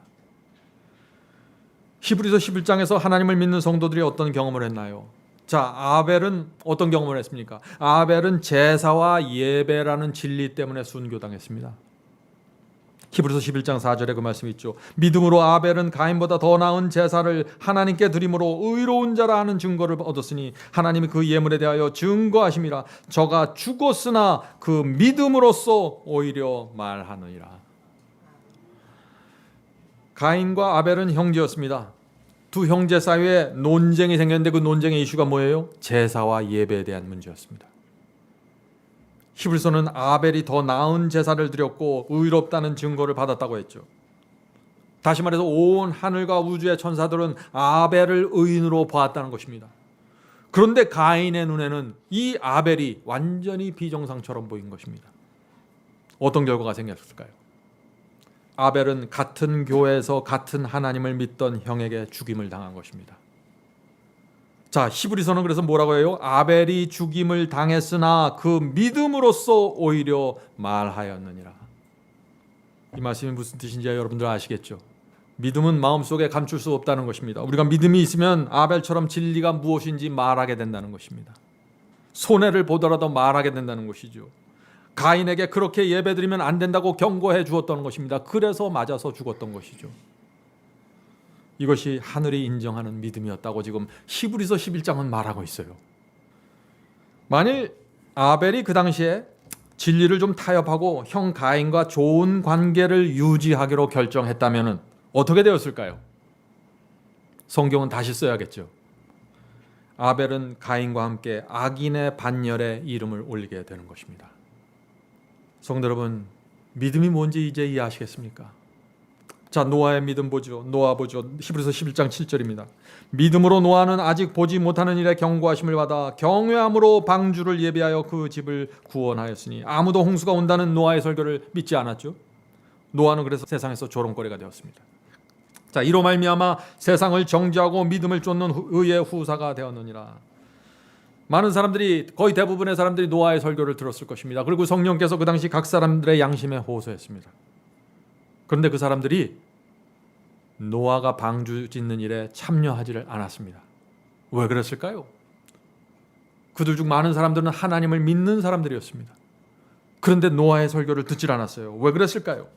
히브리서 11장에서 하나님을 믿는 성도들이 어떤 경험을 했나요? 자, 아벨은 어떤 경험을 했습니까? 아벨은 제사와 예배라는 진리 때문에 순교당했습니다. 히브리서 11장 4절에 그 말씀이 있죠. 믿음으로 아벨은 가인보다 더 나은 제사를 하나님께 드림으로 의로운 자라 하는 증거를 얻었으니 하나님이 그 예물에 대하여 증거하심이라. 저가 죽었으나 그 믿음으로써 오히려 말하느니라. 가인과 아벨은 형제였습니다. 두 형제 사이에 논쟁이 생겼는데 그 논쟁의 이슈가 뭐예요? 제사와 예배에 대한 문제였습니다. 히브리서는 아벨이 더 나은 제사를 드렸고 의롭다는 증거를 받았다고 했죠. 다시 말해서 온 하늘과 우주의 천사들은 아벨을 의인으로 보았다는 것입니다. 그런데 가인의 눈에는 이 아벨이 완전히 비정상처럼 보인 것입니다. 어떤 결과가 생겼을까요? 아벨은 같은 교회에서 같은 하나님을 믿던 형에게 죽임을 당한 것입니다. 자, 히브리서는 그래서 뭐라고 해요? 아벨이 죽임을 당했으나 그 믿음으로써 오히려 말하였느니라. 이 말씀이 무슨 뜻인지 여러분들 아시겠죠? 믿음은 마음속에 감출 수 없다는 것입니다. 우리가 믿음이 있으면 아벨처럼 진리가 무엇인지 말하게 된다는 것입니다. 손해를 보더라도 말하게 된다는 것이죠. 가인에게 그렇게 예배드리면 안 된다고 경고해 주었던 것입니다. 그래서 맞아서 죽었던 것이죠. 이것이 하늘이 인정하는 믿음이었다고 지금 히브리서 11장은 말하고 있어요. 만일 아벨이 그 당시에 진리를 좀 타협하고 형 가인과 좋은 관계를 유지하기로 결정했다면 어떻게 되었을까요? 성경은 다시 써야겠죠. 아벨은 가인과 함께 악인의 반열에 이름을 올리게 되는 것입니다. 성도 여러분, 믿음이 뭔지 이제 이해하시겠습니까? 자, 노아의 믿음 보죠. 노아 보죠. 히브리서 11장 7절입니다. 믿음으로 노아는 아직 보지 못하는 일에 경고하심을 받아 경외함으로 방주를 예비하여 그 집을 구원하였으니 아무도 홍수가 온다는 노아의 설교를 믿지 않았죠. 노아는 그래서 세상에서 조롱거리가 되었습니다. 자, 이로 말미암아 세상을 정죄하고 믿음을 쫓는 의의 후사가 되었느니라. 많은 사람들이, 거의 대부분의 사람들이 노아의 설교를 들었을 것입니다. 그리고 성령께서 그 당시 각 사람들의 양심에 호소했습니다. 그런데 그 사람들이 노아가 방주 짓는 일에 참여하지를 않았습니다. 왜 그랬을까요? 그들 중 많은 사람들은 하나님을 믿는 사람들이었습니다. 그런데 노아의 설교를 듣질 않았어요. 왜 그랬을까요?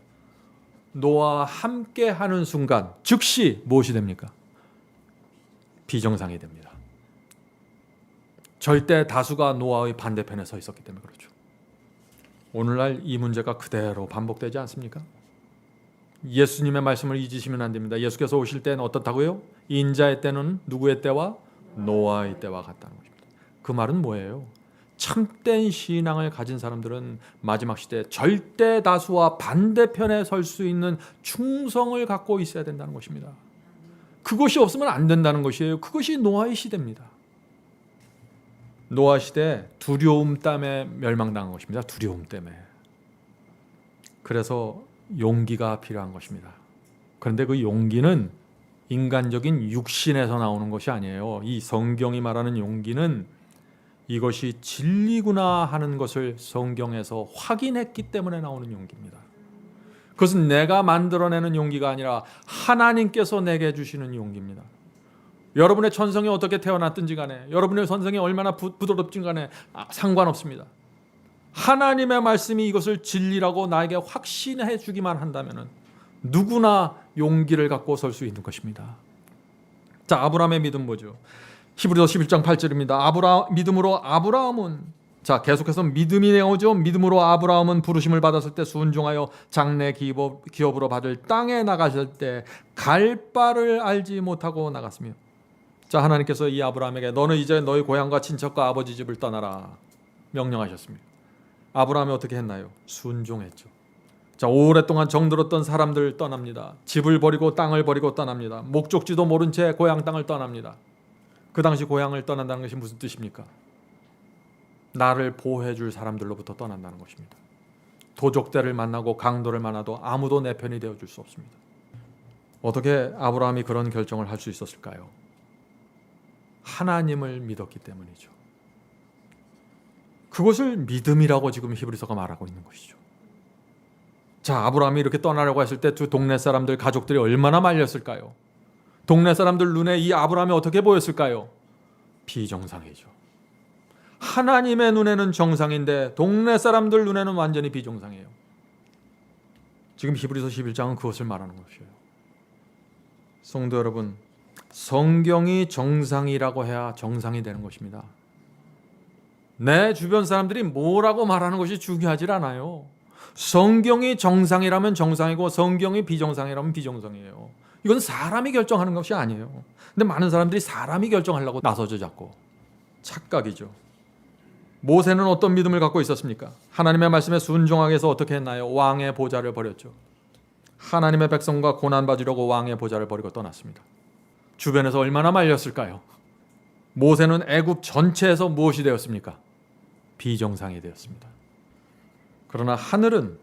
노아와 함께 하는 순간 즉시 무엇이 됩니까? 비정상이 됩니다. 절대 다수가 노아의 반대편에 서 있었기 때문에 그렇죠. 오늘날 이 문제가 그대로 반복되지 않습니까? 예수님의 말씀을 잊으시면 안 됩니다. 예수께서 오실 때는 어떻다고요? 인자의 때는 누구의 때와? 노아의 때와 같다는 것입니다. 그 말은 뭐예요? 참된 신앙을 가진 사람들은 마지막 시대에 절대 다수와 반대편에 설 수 있는 충성을 갖고 있어야 된다는 것입니다. 그것이 없으면 안 된다는 것이에요. 그것이 노아의 시대입니다. 노아 시대 두려움 때문에 멸망당한 것입니다. 두려움 때문에. 그래서 용기가 필요한 것입니다. 그런데 그 용기는 인간적인 육신에서 나오는 것이 아니에요. 이 성경이 말하는 용기는 이것이 진리구나 하는 것을 성경에서 확인했기 때문에 나오는 용기입니다. 그것은 내가 만들어내는 용기가 아니라 하나님께서 내게 주시는 용기입니다. 여러분의 천성이 어떻게 태어났든지 간에, 여러분의 선성이 얼마나 부드럽든지 간에 상관없습니다. 하나님의 말씀이 이것을 진리라고 나에게 확신해 주기만 한다면 누구나 용기를 갖고 설 수 있는 것입니다. 자, 아브라함의 믿음 보죠. 히브리서 11장 8절입니다. 믿음으로 아브라함은, 자, 계속해서 믿음이 나오죠. 믿음으로 아브라함은 부르심을 받았을 때 순종하여 장래 기업으로 받을 땅에 나가실 때 갈 바를 알지 못하고 나갔으며. 자, 하나님께서 이 아브라함에게 너는 이제 너희 고향과 친척과 아버지 집을 떠나라 명령하셨습니다. 아브라함이 어떻게 했나요? 순종했죠. 자, 오랫동안 정들었던 사람들 떠납니다. 집을 버리고 땅을 버리고 떠납니다. 목적지도 모른 채 고향 땅을 떠납니다. 그 당시 고향을 떠난다는 것이 무슨 뜻입니까? 나를 보호해 줄 사람들로부터 떠난다는 것입니다. 도적대를 만나고 강도를 만나도 아무도 내 편이 되어 줄 수 없습니다. 어떻게 아브라함이 그런 결정을 할 수 있었을까요? 하나님을 믿었기 때문이죠. 그것을 믿음이라고 지금 히브리서가 말하고 있는 것이죠. 자, 아브라함이 이렇게 떠나려고 했을 때 두 동네 사람들, 가족들이 얼마나 말렸을까요? 동네 사람들 눈에 이 아브라함이 어떻게 보였을까요? 비정상이죠. 하나님의 눈에는 정상인데 동네 사람들 눈에는 완전히 비정상이에요. 지금 히브리서 11장은 그것을 말하는 것이에요. 성도 여러분, 성경이 정상이라고 해야 정상이 되는 것입니다. 내 주변 사람들이 뭐라고 말하는 것이 중요하지 않아요. 성경이 정상이라면 정상이고 성경이 비정상이라면 비정상이에요. 이건 사람이 결정하는 것이 아니에요. 근데 많은 사람들이 사람이 결정하려고 나서죠. 자꾸 착각이죠. 모세는 어떤 믿음을 갖고 있었습니까? 하나님의 말씀에 순종하기 위해서 어떻게 했나요? 왕의 보좌를 버렸죠. 하나님의 백성과 고난받으려고 왕의 보좌를 버리고 떠났습니다. 주변에서 얼마나 말렸을까요? 모세는 애굽 전체에서 무엇이 되었습니까? 비정상이 되었습니다. 그러나 하늘은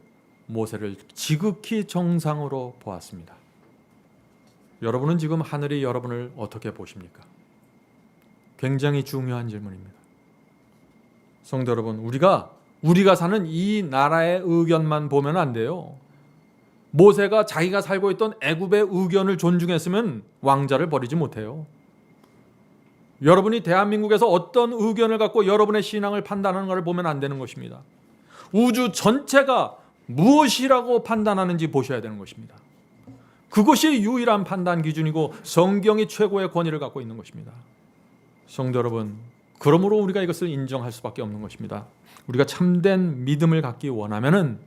모세를 지극히 정상으로 보았습니다. 여러분은 지금 하늘이 여러분을 어떻게 보십니까? 굉장히 중요한 질문입니다. 성도 여러분, 우리가 사는 이 나라의 의견만 보면 안 돼요. 모세가 자기가 살고 있던 애굽의 의견을 존중했으면 왕자를 버리지 못해요. 여러분이 대한민국에서 어떤 의견을 갖고 여러분의 신앙을 판단하는 것을 보면 안 되는 것입니다. 우주 전체가 무엇이라고 판단하는지 보셔야 되는 것입니다. 그것이 유일한 판단 기준이고 성경이 최고의 권위를 갖고 있는 것입니다. 성도 여러분, 그러므로 우리가 이것을 인정할 수밖에 없는 것입니다. 우리가 참된 믿음을 갖기 원하면은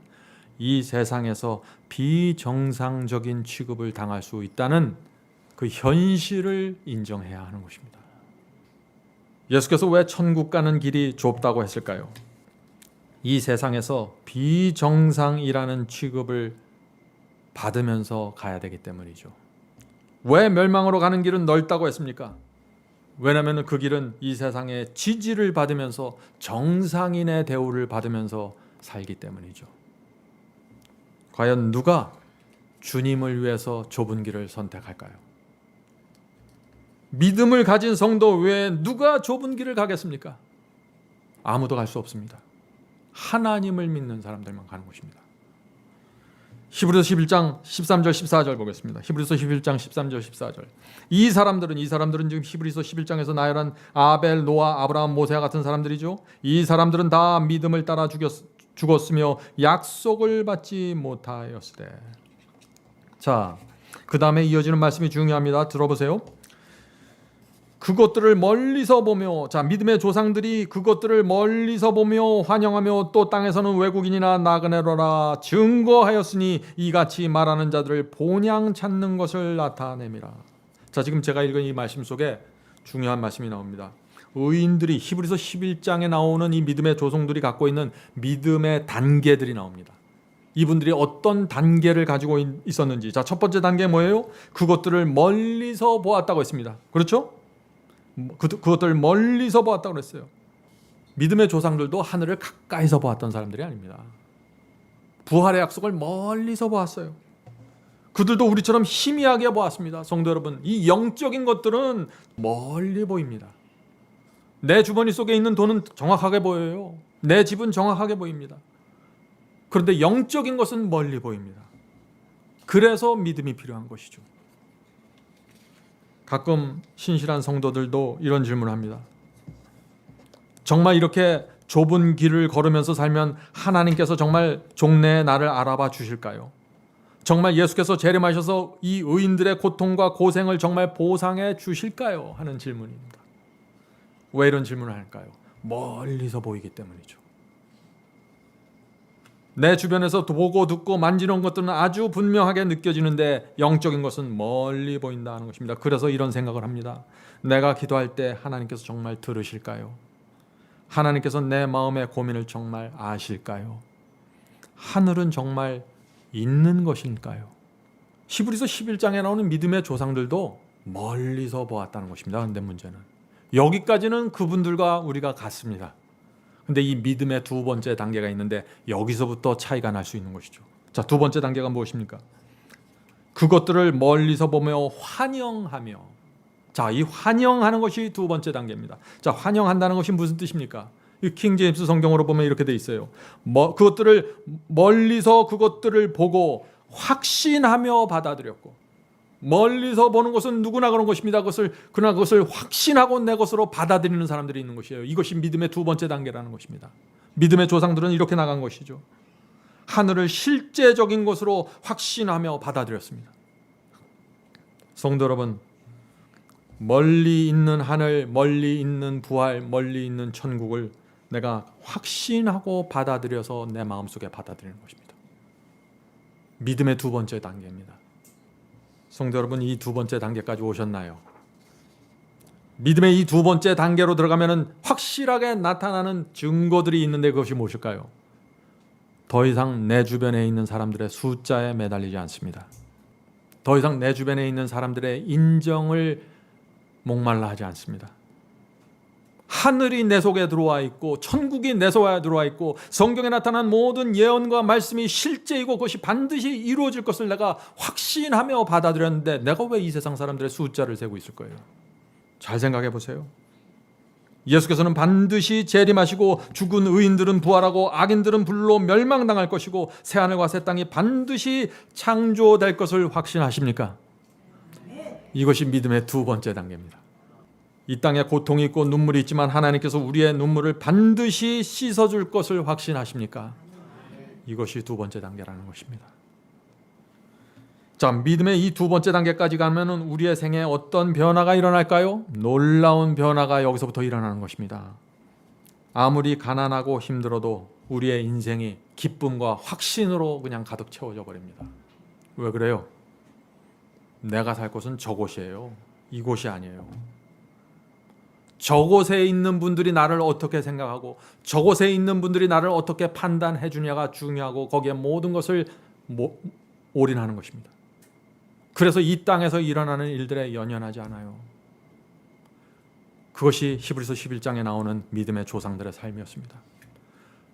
이 세상에서 비정상적인 취급을 당할 수 있다는 그 현실을 인정해야 하는 것입니다. 예수께서 왜 천국 가는 길이 좁다고 했을까요? 이 세상에서 비정상이라는 취급을 받으면서 가야 되기 때문이죠. 왜 멸망으로 가는 길은 넓다고 했습니까? 왜냐하면 그 길은 이 세상의 지지를 받으면서 정상인의 대우를 받으면서 살기 때문이죠. 과연 누가 주님을 위해서 좁은 길을 선택할까요? 믿음을 가진 성도 외에 누가 좁은 길을 가겠습니까? 아무도 갈 수 없습니다. 하나님을 믿는 사람들만 가는 것입니다. 히브리서 11장 13절 14절 보겠습니다. 히브리서 11장 13절 14절. 이 사람들은 지금 히브리서 11장에서 나열한 아벨, 노아, 아브라함, 모세와 같은 사람들이죠. 이 사람들은 다 믿음을 따라 죽었으며 약속을 받지 못하였으되. 자, 그 다음에 이어지는 말씀이 중요합니다. 들어보세요. 그것들을 멀리서 보며, 자, 믿음의 조상들이 그것들을 멀리서 보며 환영하며 또 땅에서는 외국인이나 나그네로라 증거하였으니 이같이 말하는 자들을 본향 찾는 것을 나타내미라. 자, 지금 제가 읽은 이 말씀 속에 중요한 말씀이 나옵니다. 의인들이 히브리서 11장에 나오는 이 믿음의 조상들이 갖고 있는 믿음의 단계들이 나옵니다. 이분들이 어떤 단계를 가지고 있었는지. 자, 첫 번째 단계 뭐예요? 그것들을 멀리서 보았다고 했습니다. 그렇죠? 그것들을 멀리서 보았다고 그랬어요. 믿음의 조상들도 하늘을 가까이서 보았던 사람들이 아닙니다. 부활의 약속을 멀리서 보았어요. 그들도 우리처럼 희미하게 보았습니다. 성도 여러분, 이 영적인 것들은 멀리 보입니다. 내 주머니 속에 있는 돈은 정확하게 보여요. 내 집은 정확하게 보입니다. 그런데 영적인 것은 멀리 보입니다. 그래서 믿음이 필요한 것이죠. 가끔 신실한 성도들도 이런 질문을 합니다. 정말 이렇게 좁은 길을 걸으면서 살면 하나님께서 정말 종래에 나를 알아봐 주실까요? 정말 예수께서 재림하셔서 이 의인들의 고통과 고생을 정말 보상해 주실까요? 하는 질문입니다. 왜 이런 질문을 할까요? 멀리서 보이기 때문이죠. 내 주변에서 보고 듣고 만지는 것들은 아주 분명하게 느껴지는데 영적인 것은 멀리 보인다는 것입니다. 그래서 이런 생각을 합니다. 내가 기도할 때 하나님께서 정말 들으실까요? 하나님께서 내 마음의 고민을 정말 아실까요? 하늘은 정말 있는 것일까요? 히브리서 11장에 나오는 믿음의 조상들도 멀리서 보았다는 것입니다. 그런데 문제는 여기까지는 그분들과 우리가 같습니다. 근데 이 믿음의 두 번째 단계가 있는데 여기서부터 차이가 날 수 있는 것이죠. 자, 두 번째 단계가 무엇입니까? 그것들을 멀리서 보며 환영하며. 자, 이 환영하는 것이 두 번째 단계입니다. 자, 환영한다는 것이 무슨 뜻입니까? 이 킹제임스 성경으로 보면 이렇게 돼 있어요. 그것들을 멀리서 그것들을 보고 확신하며 받아들였고. 멀리서 보는 것은 누구나 그런 것입니다. 그러나 그것을 확신하고 내 것으로 받아들이는 사람들이 있는 것이에요. 이것이 믿음의 두 번째 단계라는 것입니다. 믿음의 조상들은 이렇게 나간 것이죠. 하늘을 실제적인 것으로 확신하며 받아들였습니다. 성도 여러분, 멀리 있는 하늘, 멀리 있는 부활, 멀리 있는 천국을 내가 확신하고 받아들여서 내 마음속에 받아들이는 것입니다. 믿음의 두 번째 단계입니다. 성도 여러분, 이 두 번째 단계까지 오셨나요? 믿음의 이 두 번째 단계로 들어가면 확실하게 나타나는 증거들이 있는데 그것이 무엇일까요? 더 이상 내 주변에 있는 사람들의 숫자에 매달리지 않습니다. 더 이상 내 주변에 있는 사람들의 인정을 목말라 하지 않습니다. 하늘이 내 속에 들어와 있고 천국이 내 속에 들어와 있고 성경에 나타난 모든 예언과 말씀이 실제이고 그것이 반드시 이루어질 것을 내가 확신하며 받아들였는데 내가 왜 이 세상 사람들의 숫자를 세고 있을 거예요? 잘 생각해 보세요. 예수께서는 반드시 재림하시고 죽은 의인들은 부활하고 악인들은 불로 멸망당할 것이고 새하늘과 새 땅이 반드시 창조될 것을 확신하십니까? 이것이 믿음의 두 번째 단계입니다. 이 땅에 고통이 있고 눈물이 있지만 하나님께서 우리의 눈물을 반드시 씻어줄 것을 확신하십니까? 이것이 두 번째 단계라는 것입니다. 자, 믿음의 이 두 번째 단계까지 가면 우리의 생에 어떤 변화가 일어날까요? 놀라운 변화가 여기서부터 일어나는 것입니다. 아무리 가난하고 힘들어도 우리의 인생이 기쁨과 확신으로 그냥 가득 채워져 버립니다. 왜 그래요? 내가 살 곳은 저곳이에요. 이곳이 아니에요. 저곳에 있는 분들이 나를 어떻게 생각하고 저곳에 있는 분들이 나를 어떻게 판단해 주냐가 중요하고 거기에 모든 것을 올인하는 것입니다. 그래서 이 땅에서 일어나는 일들에 연연하지 않아요. 그것이 히브리서 11장에 나오는 믿음의 조상들의 삶이었습니다.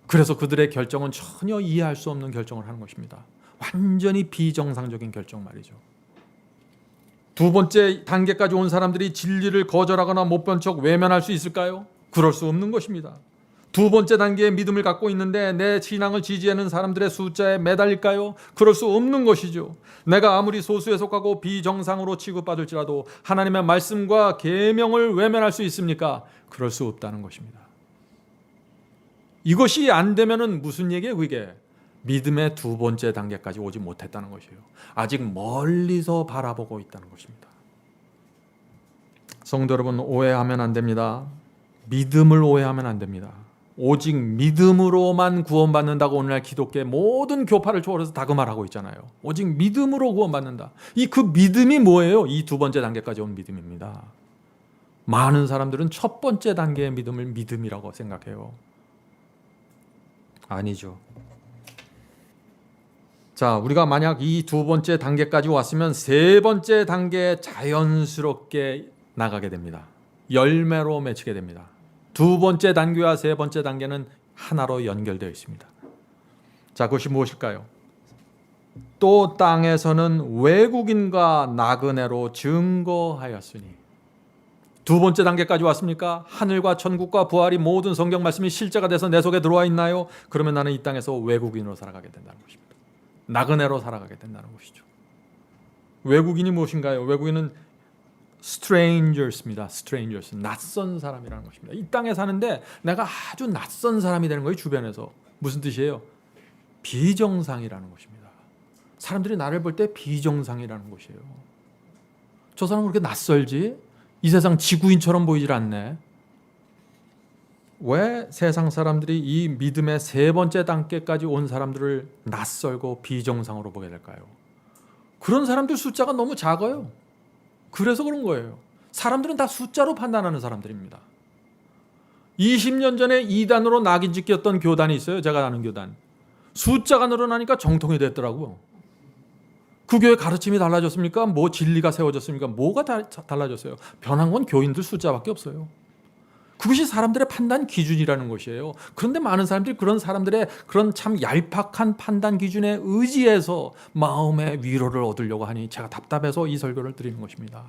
그래서 그들의 결정은 전혀 이해할 수 없는 결정을 하는 것입니다. 완전히 비정상적인 결정 말이죠. 두 번째 단계까지 온 사람들이 진리를 거절하거나 못 본 척 외면할 수 있을까요? 그럴 수 없는 것입니다. 두 번째 단계의 믿음을 갖고 있는데 내 신앙을 지지하는 사람들의 숫자에 매달릴까요? 그럴 수 없는 것이죠. 내가 아무리 소수에 속하고 비정상으로 취급받을지라도 하나님의 말씀과 계명을 외면할 수 있습니까? 그럴 수 없다는 것입니다. 이것이 안 되면은 무슨 얘기예요, 그게? 믿음의 두 번째 단계까지 오지 못했다는 것이에요. 아직 멀리서 바라보고 있다는 것입니다. 성도 여러분, 오해하면 안 됩니다. 믿음을 오해하면 안 됩니다. 오직 믿음으로만 구원받는다고 오늘날 기독교의 모든 교파를 초월해서 다 그 말하고 있잖아요. 오직 믿음으로 구원받는다. 그 믿음이 뭐예요? 이 두 번째 단계까지 온 믿음입니다. 많은 사람들은 첫 번째 단계의 믿음을 믿음이라고 생각해요. 아니죠. 자, 우리가 만약 이 두 번째 단계까지 왔으면 세 번째 단계에 자연스럽게 나가게 됩니다. 열매로 맺히게 됩니다. 두 번째 단계와 세 번째 단계는 하나로 연결되어 있습니다. 자, 그것이 무엇일까요? 또 땅에서는 외국인과 나그네로 증거하였으니. 두 번째 단계까지 왔습니까? 하늘과 천국과 부활이 모든 성경 말씀이 실제가 돼서 내 속에 들어와 있나요? 그러면 나는 이 땅에서 외국인으로 살아가게 된다는 것입니다. 나그네로 살아가게 된다는 것이죠. 외국인이 무엇인가요? 외국인은 strangers입니다. strangers, 낯선 사람이라는 것입니다. 이 땅에 사는데 내가 아주 낯선 사람이 되는 거예요. 주변에서. 무슨 뜻이에요? 비정상이라는 것입니다. 사람들이 나를 볼 때 비정상이라는 것이에요. 저 사람은 그렇게 낯설지? 이 세상 지구인처럼 보이질 않네. 왜 세상 사람들이 이 믿음의 세 번째 단계까지 온 사람들을 낯설고 비정상으로 보게 될까요? 그런 사람들 숫자가 너무 작아요. 그래서 그런 거예요. 사람들은 다 숫자로 판단하는 사람들입니다. 20년 전에 이단으로 낙인 찍혔던 교단이 있어요. 제가 아는 교단. 숫자가 늘어나니까 정통이 됐더라고요. 그 교회 가르침이 달라졌습니까? 뭐 진리가 세워졌습니까? 뭐가 달라졌어요? 변한 건 교인들 숫자밖에 없어요. 그것이 사람들의 판단 기준이라는 것이에요. 그런데 많은 사람들이 그런 사람들의 그런 참 얄팍한 판단 기준에 의지해서 마음의 위로를 얻으려고 하니 제가 답답해서 이 설교를 드리는 것입니다.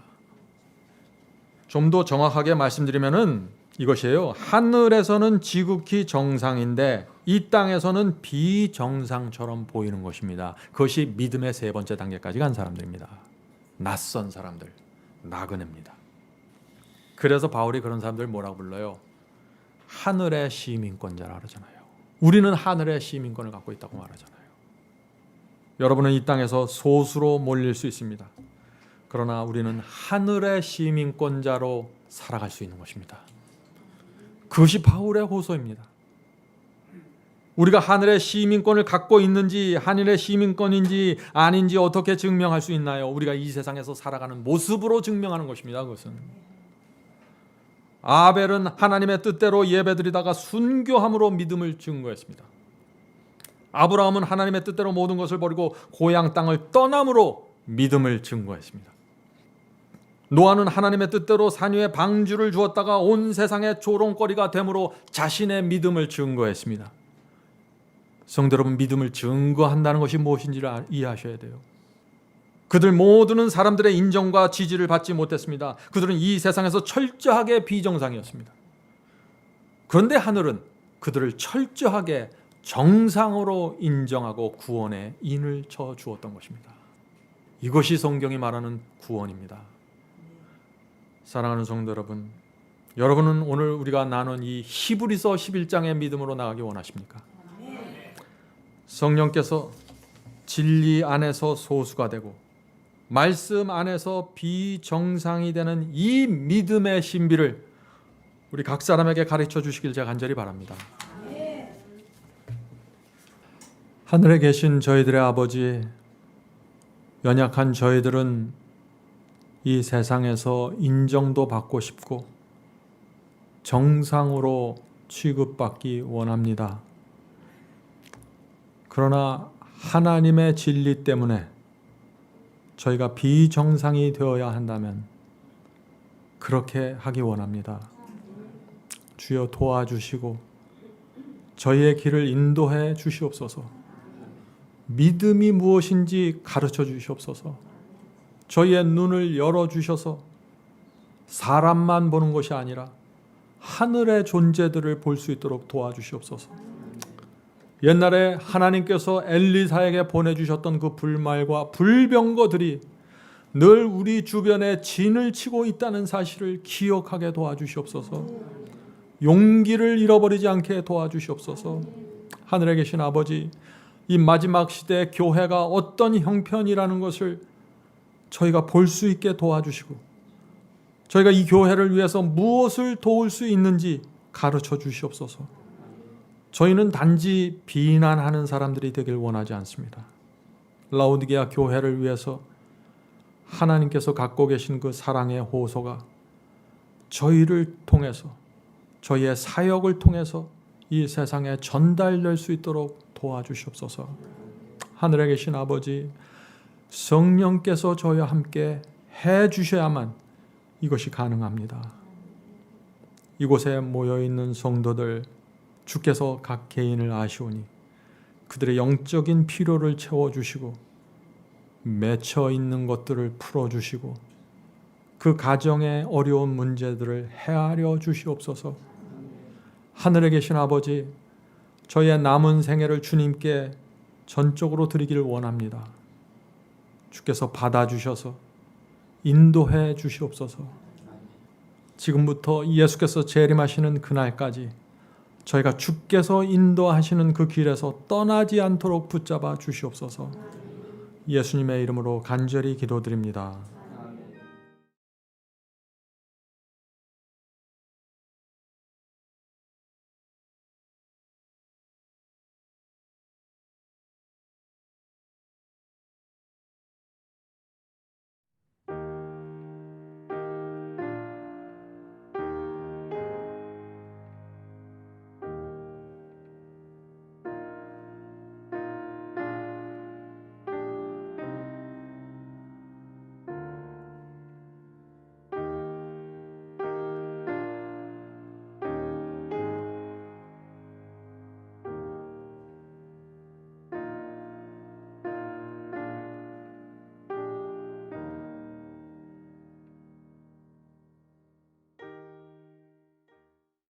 좀 더 정확하게 말씀드리면은 이것이에요. 하늘에서는 지극히 정상인데 이 땅에서는 비정상처럼 보이는 것입니다. 그것이 믿음의 세 번째 단계까지 간 사람들입니다. 낯선 사람들, 나그네입니다. 그래서 바울이 그런 사람들 뭐라고 불러요? 하늘의 시민권자라 그러잖아요. 우리는 하늘의 시민권을 갖고 있다고 말하잖아요. 여러분은 이 땅에서 소수로 몰릴 수 있습니다. 그러나 우리는 하늘의 시민권자로 살아갈 수 있는 것입니다. 그것이 바울의 호소입니다. 우리가 하늘의 시민권을 갖고 있는지 하늘의 시민권인지 아닌지 어떻게 증명할 수 있나요? 우리가 이 세상에서 살아가는 모습으로 증명하는 것입니다. 그것은 아벨은 하나님의 뜻대로 예배드리다가 순교함으로 믿음을 증거했습니다. 아브라함은 하나님의 뜻대로 모든 것을 버리고 고향 땅을 떠남으로 믿음을 증거했습니다. 노아는 하나님의 뜻대로 산 위에 방주를 주었다가 온 세상에 조롱거리가 됨으로 자신의 믿음을 증거했습니다. 성도 여러분, 믿음을 증거한다는 것이 무엇인지를 이해하셔야 돼요. 그들 모두는 사람들의 인정과 지지를 받지 못했습니다. 그들은 이 세상에서 철저하게 비정상이었습니다. 그런데 하늘은 그들을 철저하게 정상으로 인정하고 구원의 인을 쳐 주었던 것입니다. 이것이 성경이 말하는 구원입니다. 사랑하는 성도 여러분, 여러분은 오늘 우리가 나눈 이 히브리서 11장의 믿음으로 나가기 원하십니까? 성령께서 진리 안에서 소수가 되고 말씀 안에서 비정상이 되는 이 믿음의 신비를 우리 각 사람에게 가르쳐 주시길 제가 간절히 바랍니다. 하늘에 계신 저희들의 아버지, 연약한 저희들은 이 세상에서 인정도 받고 싶고 정상으로 취급받기 원합니다. 그러나 하나님의 진리 때문에 저희가 비정상이 되어야 한다면 그렇게 하기 원합니다. 주여 도와주시고 저희의 길을 인도해 주시옵소서. 믿음이 무엇인지 가르쳐 주시옵소서. 저희의 눈을 열어주셔서 사람만 보는 것이 아니라 하늘의 존재들을 볼 수 있도록 도와주시옵소서. 옛날에 하나님께서 엘리사에게 보내주셨던 그 불말과 불병거들이 늘 우리 주변에 진을 치고 있다는 사실을 기억하게 도와주시옵소서. 용기를 잃어버리지 않게 도와주시옵소서. 하늘에 계신 아버지, 이 마지막 시대 교회가 어떤 형편이라는 것을 저희가 볼 수 있게 도와주시고 저희가 이 교회를 위해서 무엇을 도울 수 있는지 가르쳐 주시옵소서. 저희는 단지 비난하는 사람들이 되길 원하지 않습니다. 라오디게아 교회를 위해서 하나님께서 갖고 계신 그 사랑의 호소가 저희를 통해서, 저희의 사역을 통해서 이 세상에 전달될 수 있도록 도와주시옵소서. 하늘에 계신 아버지, 성령께서 저희와 함께 해 주셔야만 이것이 가능합니다. 이곳에 모여있는 성도들, 주께서 각 개인을 아시오니 그들의 영적인 필요를 채워주시고 맺혀 있는 것들을 풀어주시고 그 가정의 어려운 문제들을 헤아려 주시옵소서. 하늘에 계신 아버지, 저희의 남은 생애를 주님께 전적으로 드리기를 원합니다. 주께서 받아주셔서 인도해 주시옵소서. 지금부터 예수께서 재림하시는 그날까지 저희가 주께서 인도하시는 그 길에서 떠나지 않도록 붙잡아 주시옵소서. 예수님의 이름으로 간절히 기도드립니다.